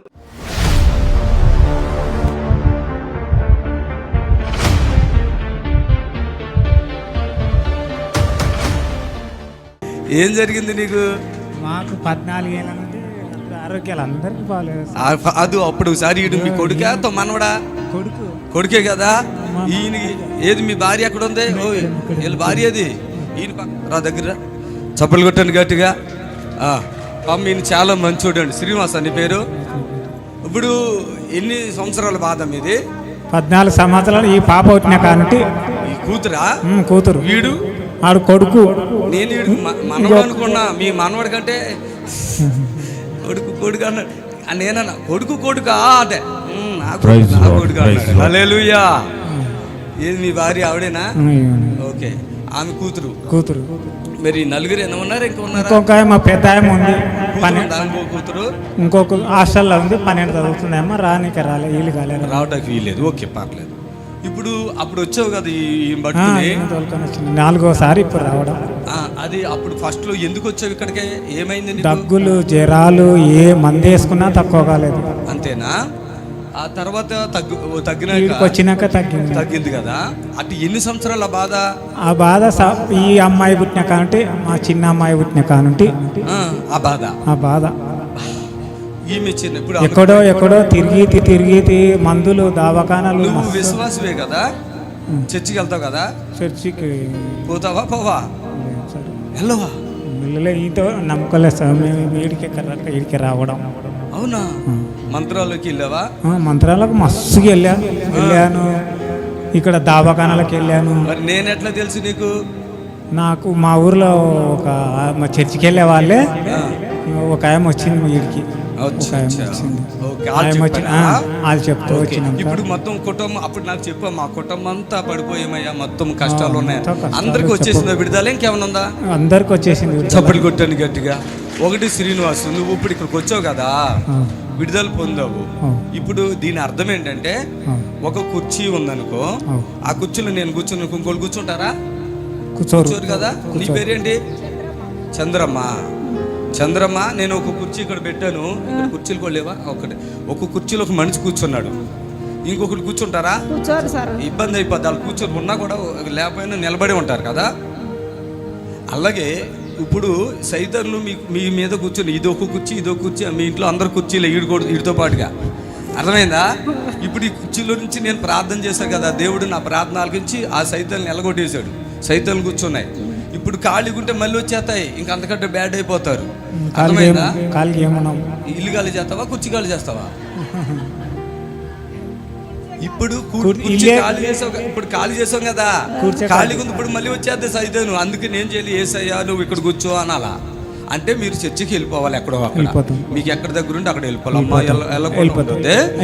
ఏం జరిగింది నీకు? మాకు 14 ఏళ్ళ నుండి ఆరోగ్యాలు అందరికీ బాగాలేదు. అది అప్పుడు ఒకసారి ఈడు మీ కొడుకా మనవడా? కొడుకే కదా. ఈయన ఏది మీ భార్య ఎక్కడ ఉంది? వీళ్ళ భార్య అది. ఈయన రా దగ్గర చప్పలు కొట్టండి గట్టిగా. ఈయన చాలా మంచోడు అండి. శ్రీనివాస్ అని పేరు. ఇప్పుడు ఎన్ని సంవత్సరాల బాధ మీది? 14 సంవత్సరాలు. ఈ పాప వచ్చిన కాబట్టి. ఈ కూతురా? కూతురు. వీడు ఆడు కొడుకు. నేను మనవడు అనుకున్నా, మీ మనవడి కంటే కొడుకు అన్నాడు. నేనన్నా కొడుకా అంటే కొడుకు అన్నాడు. హల్లెలూయా. ఏది మీ భార్య ఆవిడేనా? ఓకే. ఆమె కూతురు. మరి నలుగురు ఏమైనా ఉన్నారు? ఇంకా ఉన్నారా? ఇంకొక మా పెద్ద ఉంది, కూతురు. ఇంకొక హాస్టల్లో ఉంది, 12 చదువుతుందేమో. రానికి వీలు కాలేదు, రావడానికి వీల్లేదు. ఓకే, పర్లేదు. ఇప్పుడు అప్పుడు వచ్చావు కదా ఈ బట్టుకుని, 4వ ఇప్పుడు రావడం. అది అప్పుడు ఫస్ట్ లో ఎందుకు వచ్చావు ఇక్కడికి? ఏమైంది? దగ్గులు, జ్వరాలు, ఏ మందు వేసుకున్నా తక్కువ కాలేదు. అంతేనా? ఆ తర్వాత వచ్చినాక తగ్గింది కదా. అటు ఎన్ని సంవత్సరాల బాధ? ఆ బాధ ఈ అమ్మాయి పుట్టిన కానుంటి, మా చిన్న అమ్మాయి పుట్టిన కానుంటి ఆ బాధ ఈమె చిన్న. ఇప్పుడు ఎక్కడో తిరిగి మందులు, దవాఖానాలు. నువ్వు విశ్వాసవే కదా? చర్చికి వెళ్తావు కదా? చర్చికి పోతావా? పోవా? వెళ్ళవా? ఈతో నమ్మకలేదు సార్. మేము వీడికి రావడం. అవునా? మంత్రాలకి వెళ్ళావా? మంత్రాలకు మస్తుగా వెళ్ళాను. ఇక్కడ దవాఖానాలకు వెళ్ళాను. మరి నేను ఎట్లా తెలుసు నీకు? నాకు మా ఊర్లో మా చర్చికి వెళ్ళే వాళ్ళే ఒక ఆమె వచ్చింది వీడికి. అది చెప్తూ వచ్చినాం. ఇప్పుడు మొత్తం కుటుంబం, అప్పుడు నాకు చెప్పా, మా కుటుంబం అంతా పడిపోయామయ్యా, మొత్తం కష్టాలు ఉన్నాయి. అందరికి వచ్చేసిందా విడుదల? ఇంకేమైనా ఉందా? అందరికి వచ్చేసింది. చప్పట్లు కొట్టండి గట్టిగా. ఒకటి శ్రీనివాసు, నువ్వు ఇప్పుడు ఇక్కడికి వచ్చావు కదా, విడుదల పొందావు. ఇప్పుడు దీని అర్థం ఏంటంటే, ఒక కుర్చీ ఉందనుకో, ఆ కుర్చీలో నేను కూర్చుని ఇంకోళ్ళు కూర్చుంటారా? కూర్చోరు కదా. నీ పేరేంటి? చంద్రమ్మ. నేను ఒక కుర్చీ ఇక్కడ పెట్టాను. ఇక్కడ కుర్చీలు కూడా లేవా? ఒక కుర్చీలో ఒక మనిషి కూర్చున్నాడు, ఇంకొకటి కూర్చుంటారా? ఇబ్బంది అయిపోద్ది. వాళ్ళు కూర్చొని ఉన్నా కూడా లేకపోయినా నిలబడి ఉంటారు కదా. అలాగే ఇప్పుడు సైతాను మీ మీద కూర్చొని ఇదొక కుర్చీ, మీ ఇంట్లో అందరు కుర్చీలు వీడితో పాటుగా అర్థమైందా? ఇప్పుడు ఈ కుర్చీలో నుంచి నేను ప్రార్థన చేశాను కదా, దేవుడు నా ప్రార్థన ఆలకించి ఆ సైతాన్ని ఎలగొట్టేశాడు. సైతాన్ని కూర్చున్నాయి. ఇప్పుడు ఖాళీగా ఉంటే మళ్ళీ వచ్చేస్తాయి, ఇంకా అంతకంటే బ్యాడ్ అయిపోతారు. అర్థమైందా? ఇల్లు ఖాళీ చేస్తావా, కుర్చీ ఖాళీ చేస్తావా? ఇప్పుడు కుర్చీ ఖాళీ చేసావు, ఇప్పుడు ఖాళీ చేసాం కదా, ఖాళీగా ఉంది, ఇప్పుడు మళ్ళీ వచ్చేద్ది సైతాను. అందుకే నేను చేయాలి, ఏసయ్యా నువ్వు ఇక్కడ కూర్చో అనాలా. అంటే మీరు చర్చికి వెళ్ళిపోవాలి, ఎక్కడో అక్కడ, మీకు ఎక్కడ దగ్గర ఉంటే అక్కడ వెళ్ళిపోవాలి. అమ్మా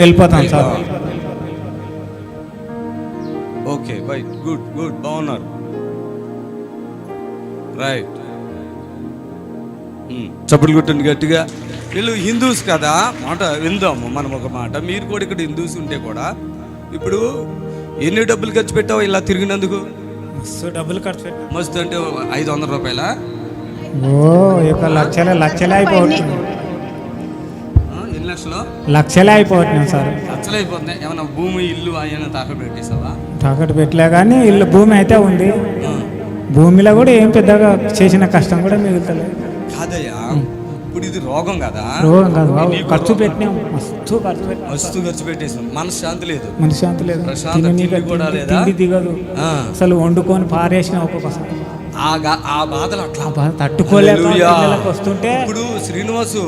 వెళ్ళిపోతాం. ఓకే బై, గుడ్ గుడ్, బాగున్నారు, రైట్. చప్పట్లు కొట్టండి గట్టిగా. వీళ్ళు హిందూస్ కదా, మాట విందాము మనం ఒక మాట. మీరు కూడా ఇక్కడ హిందూస్ ఉంటే కూడా ఇప్పుడు ఎన్ని డబ్బులు ఖర్చు పెట్టావు ఇలా తిరిగినందుకు? డబ్బులు ఖర్చు పెట్టా మస్తు. అంటే 500 రూపాయలా? లక్షలే అయిపోతుంది. ఎన్ని లక్షలు? లక్షలే అయిపోతున్నాయి సార్. లక్షలు అయిపోతున్నాయి. ఏమన్నా భూమి ఇల్లు అయినా తాకట్టు పెట్టేసావా? తాకట్టు పెట్టలే కానీ ఇల్లు భూమి అయితే ఉంది. భూమిలో కూడా ఏం పెద్దగా చేసిన కష్టం కూడా మిగులుతలేదు. కాదయ్యా, ఇప్పుడు ఇది రోగం కదా, రోగం కాదు, ఖర్చు పెట్టినాం, మస్తు ఖర్చు పెట్టేసాం. మనశ్శాంతి లేదు, ప్రశాంతి కూడా లేదా, దిగదు అసలు, వండుకొని పారేసిన ఒక్కొక్కసారి. ఆ బాధలు అట్లా తట్టుకోలేక వస్తుంటే ఇప్పుడు శ్రీనివాసు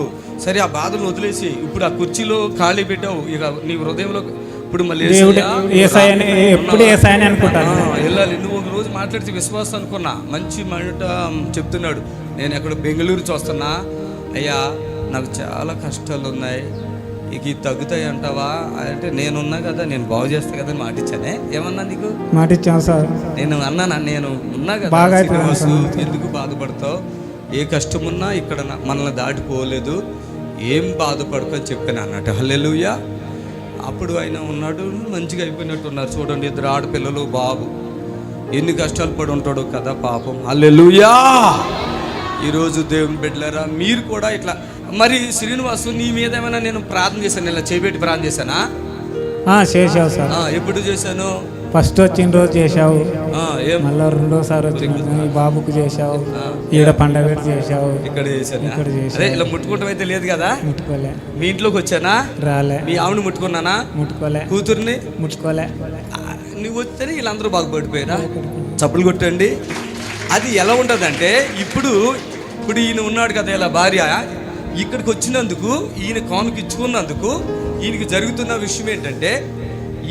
సరే ఆ బాధలు వదిలేసి ఇప్పుడు ఆ కుర్చీలో ఖాళీ పెట్టావు, ఇక నీ హృదయంలో ఇప్పుడు మళ్ళీ ఎప్పుడు ఏసాయని అనుకుంటాను వెళ్ళాలి. నువ్వు ఒక రోజు మాట్లాడితే విశ్వాసం అనుకున్నా, మంచి మాట చెప్తున్నాడు. నేను ఎక్కడ బెంగళూరు చూస్తున్నా, అయ్యా నాకు చాలా కష్టాలు ఉన్నాయి, ఇక ఇది తగ్గుతాయి అంటావా అంటే, నేనున్నా కదా, నేను బాగు చేస్తా కదా అని మాటిచ్చానే. ఏమన్నా నీకు మాటిచ్చాను సార్? నేను అన్నాను, నేను ఉన్నా కదా, ఎందుకు బాధపడతావు, ఏ కష్టం ఉన్నా ఇక్కడ మనల్ని దాటిపోలేదు, ఏం బాధపడకు అని చెప్పాను అన్నట్టు. హల్లెలూయా. అప్పుడు ఆయన ఉన్నాడు, మంచిగా అయిపోయినట్టు ఉన్నారు. చూడండి, 2 ఆడపిల్లలు, బాబు, ఎన్ని కష్టాలు పడి ఉంటాడు కదా పాపం. హల్లెలూయా. ఈరోజు దేవుని బిడ్డలారా, మీరు కూడా ఇట్లా. మరి శ్రీనివాసు నీ మీద ఏమైనా నేను ప్రార్థన చేశాను, ఇలా చేయబెట్టి ప్రార్థన చేశానా? చేసావు సార్. ఎప్పుడు చేశాను? ఫస్ట్ వచ్చిన రోజు చేసావు, మళ్ళీ రెండోసారి వచ్చిన బాబుకు చేసావు, ఈడ పండగ చేసావు, ఇక్కడ చేసాను. ఇలా ముట్టుకోవటం అయితే లేదు కదా? ముట్టుకోలే. మీ ఇంట్లోకి వచ్చానా? రాలే. మీ ఆవిడ ముట్టుకున్నానా? ముట్టుకోలే. కూతుర్ని ముట్టుకోలే. నువ్వు వస్తేనే వీళ్ళందరూ బాగుపడిపోయారా? చప్పులు కొట్టండి. అది ఎలా ఉంటుందంటే, ఇప్పుడు ఈయన ఉన్నాడు కదా, ఇలా భార్య ఇక్కడికి వచ్చినందుకు, ఈయన కానుక ఇచ్చుకున్నందుకు ఈయనకి జరుగుతున్న విషయం ఏంటంటే,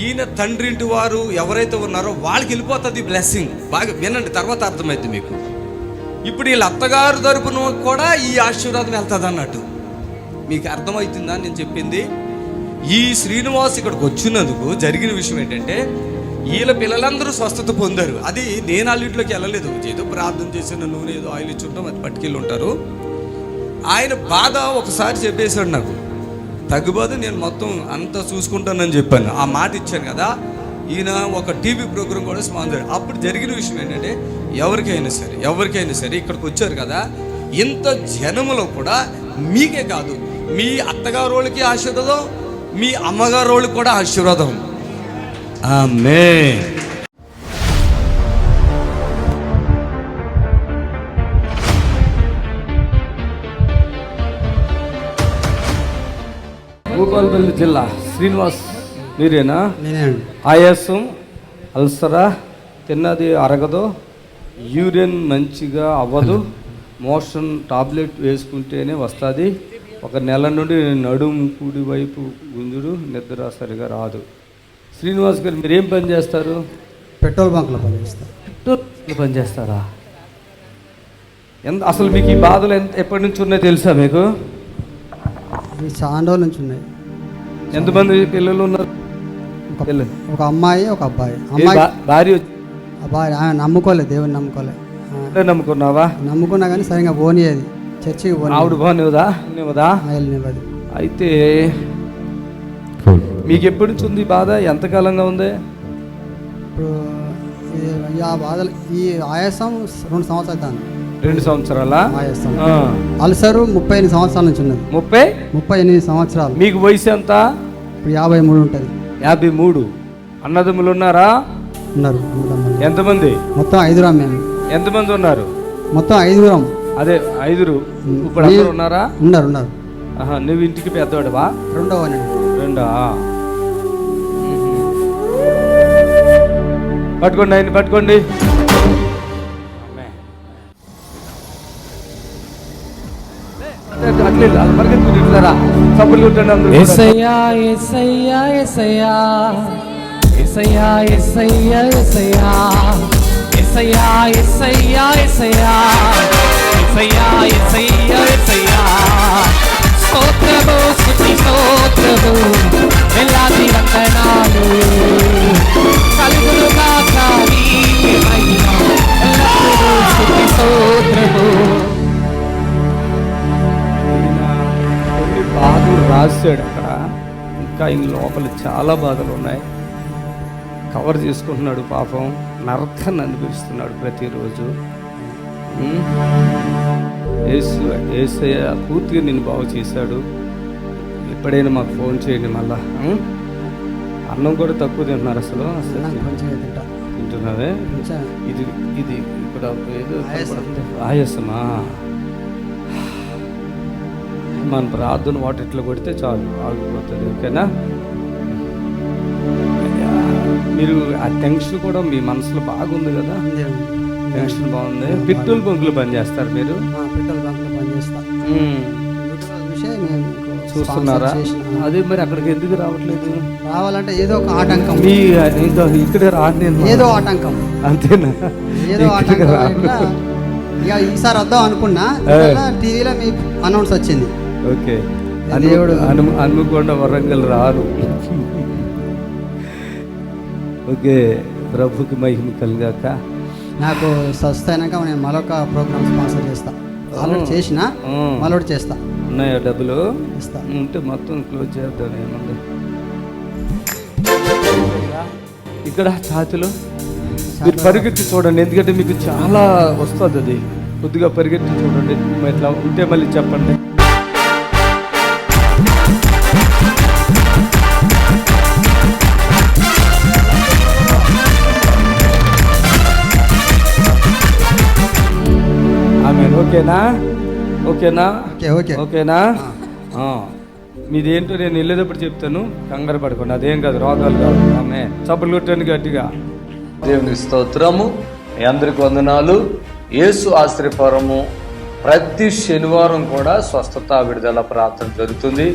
ఈయన తండ్రి ఇంటి వారు ఎవరైతే ఉన్నారో వాళ్ళకి వెళ్ళిపోతుంది బ్లెస్సింగ్. బాగా వినండి, తర్వాత అర్థమైంది మీకు. ఇప్పుడు వీళ్ళ అత్తగారు తరపున కూడా ఈ ఆశీర్వాదం వెళ్తుంది అన్నట్టు. మీకు అర్థమవుతుందా నేను చెప్పింది? ఈ శ్రీనివాస్ ఇక్కడికి వచ్చినందుకు జరిగిన విషయం ఏంటంటే, వీళ్ళ పిల్లలందరూ స్వస్థత పొందారు. అది నేను వాళ్ళింట్లోకి వెళ్ళలేదు, ఏదో ప్రార్థన చేసిన నూనె ఏదో ఆయిల్ ఇచ్చుంటాం, అది పట్టుకెళ్ళి ఉంటారు. ఆయన బాధ ఒకసారి చెప్పేశాడు నాకు, తగ్గుబాదు నేను మొత్తం అంతా చూసుకుంటానని చెప్పాను. ఆ మాట ఇచ్చాను కదా. ఈయన ఒక టీవీ ప్రోగ్రాం కూడా స్పాన్సర్. అప్పుడు జరిగిన విషయం ఏంటంటే, ఎవరికైనా సరే ఇక్కడికి వచ్చారు కదా, ఇంత జనములో కూడా మీకే కాదు, మీ అత్తగారోళ్ళకి ఆశీర్వాదం, మీ అమ్మగారోళ్ళకి కూడా ఆశీర్వాదం. ఆమేన్. భూపాలపల్లి జిల్లా. శ్రీనివాస్ మీరేనా? ఆయాసం, అల్సరా, తిన్నది అరగదు, యూరిన్ మంచిగా అవ్వదు, మోషన్ టాబ్లెట్ వేసుకుంటేనే వస్తుంది, 1 నెల నుండి నడుము కుడి వైపు గుంజుడు, నిద్ర సరిగా రాదు. శ్రీనివాస్ గారు మీరు ఏం పని చేస్తారు? పెట్రోల్ బంక్లో పనిచేస్తారు. పెట్రోల్ పని చేస్తారా? అసలు మీకు ఈ బాధలు ఎప్పటి నుంచి ఉన్నాయో తెలుసా మీకు? చాలా రోజుల నుంచి ఉన్నాయి. ఎంతమంది పిల్లలు ఉన్నారు? ఒక అమ్మాయి, ఒక అబ్బాయి. భార్య ఆయన నమ్ముకోలేదు, దేవుని నమ్ముకోలేదు. నమ్ముకున్నావా? నమ్ముకున్నా కానీ సరిగా పోనీయది, చర్చికి పోనీ. ఆవిడ పోనివదా? అయితే మీకు ఎప్పటి నుంచి ఉంది బాధ? ఎంతకాలంగా ఉంది? ఇప్పుడు ఆ బాధలు, ఈ ఆయాసం 2 సంవత్సరాలు దాన్ని. 2 సంవత్సరాలా? ఆయాసం. అల్సరు 38 సంవత్సరాల నుంచి ఉన్నది. 38 సంవత్సరాలు. మీకు వయసు ఎంత? ఇప్పుడు 53 ఉంటుంది. 53. అన్నదమ్ములు ఉన్నారా? ఉన్నారు. ఎంతమంది? మొత్తం 5 మేము. ఎంతమంది ఉన్నారు? మొత్తం 5. అదే 5. ఇప్పుడు అందరూ ఉన్నారా? ఉన్నారు. నువ్వు ఇంటికి పెద్దవాడివా? రెండవ రెండా? పట్టుకోండి ఆయన, పట్టుకోండి. యేసయ్యా యేసయ్యా యేసయ్యా యేసయ్యా యేసయ్యా యేసయ్యా యేసయ్యా యేసయ్యా యేసయ్యా యేసయ్యా యేసయ్యా యేసయ్యా స్తోత్రము స్తుతి స్తోత్రము వేలాది వందనాలు కలుగునుగాక నీకే మహిమ ఎల్లప్పుడూ స్తుతి స్తోత్రము. కొన్ని బాధలు రాశాడు అక్కడ, ఇంకా ఇంక లోపల చాలా బాధలు ఉన్నాయి. కవర్ చేసుకుంటున్నాడు పాపం, నరకాన్ని అనిపిస్తున్నాడు ప్రతిరోజు. యేసయ్య పూర్తిగా నిన్ను బాగు చేశాడు. ఎప్పుడైనా మాకు ఫోన్ చేయండి మళ్ళా. అన్నం కూడా తక్కువ తింటున్నారు అసలు తింటున్నావే. ఇది ఇది ఇక్కడ ఏదో ఆయాసమా? మన ప్రార్థన వాటి ఇట్లా కొడితే చాలు, ఆగిపోతుంది. ఓకేనా? మీరు ఆ టెన్షన్ కూడా మీ మనసులో బాగుంది కదా? టెన్షన్ బాగుంది. పెట్రోల్ బంకులు పని చేస్తారు మీరు? పెట్రోల్ బంకులో పనిచేస్తా. చూస్తున్నారా? అదే మరి అక్కడికి ఎందుకు రావట్లేదు? రావాలంటే ఏదో ఒక ఆటంకం. మీ ఇక్కడే రాను, ఏదో ఆటంకం. అంతేనా? ఏదో ఆటంకం. ఇక ఈసారి వద్దాం అనుకున్నా, టీవీలో మీ అనౌన్స్ వచ్చింది. ఓకే. దేవుడు హన్మకొండ వరంగల్ రాను. ఓకే, ప్రభుకి మహిమ కలిగాక. నాకు స్వస్థ అయినాక నేను మరొక ప్రోగ్రామ్ స్పాన్సర్ చేస్తా. ఆల్రెడీ చేసిన, మళ్ళీ చేస్తా. ఉన్నాయా డబ్బులు? ఇస్తా. ఉంటే మొత్తం క్లోజ్ చేద్దాం. ఏముంది ఇక్కడ ఛాతిలో? మీరు పరిగెత్తి చూడండి, ఎందుకంటే మీకు చాలా వస్తుంది. అది కొద్దిగా పరిగెత్తి చూడండి. ఇట్లా ఉంటే మళ్ళీ చెప్పండి. ఓకేనా? ఓకేనా? ఓకేనా? మీదేంటో నేను వెళ్ళేటప్పుడు చెప్తాను, కంగారు పడుకోండి. అదేం కాదు, రోగాలు కాదు. ఆమె చప్పట్లు కొట్టండి గట్టిగా. దేవునికి స్తోత్రము. మీ అందరికి వందనాలు. యేసు ఆశ్రయపురము ప్రతి శనివారం కూడా స్వస్థత విడుదల ప్రార్థన జరుగుతుంది.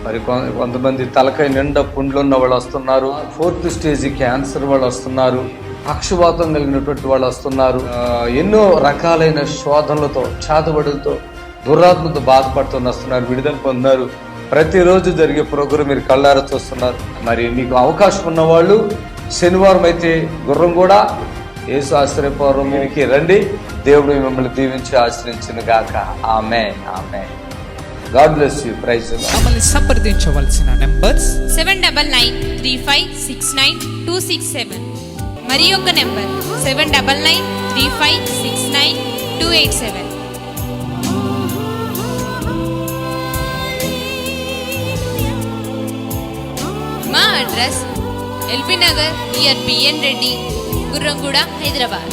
మరి కొంతమంది తలకాయ నిండా పుండ్లు ఉన్న వాళ్ళు వస్తున్నారు, 4th స్టేజ్ క్యాన్సర్ వాళ్ళు వస్తున్నారు, పక్షవాతం కలిగినటువంటి వాళ్ళు వస్తున్నారు, ఎన్నో రకాలైన శోధనలతో, చేతబడులతో, దురాత్మతో బాధపడుతూ వస్తున్నారు, విడుదల పొందారు. ప్రతిరోజు జరిగే ప్రోగ్రాం మీరు కళ్ళారా చూస్తున్నారు. మరి మీకు అవకాశం ఉన్నవాళ్ళు శనివారం అయితే గుర్రం కూడా యేసు ఆశ్రయపురంకి రండి. దేవుడు మిమ్మల్ని దీవించి ఆశ్రయించును గాక. Amen, amen. God bless you. Praise the lord. మమ్మల్ని సంప్రదించవలసిన నంబర్స్ 7993569267 మరి ఒక నెంబర్ 7993569287. మా అడ్రస్ ఎల్బీ నగర్ నియర్ బిఎన్ రెడ్డి, గుర్రంగూడ, హైదరాబాద్.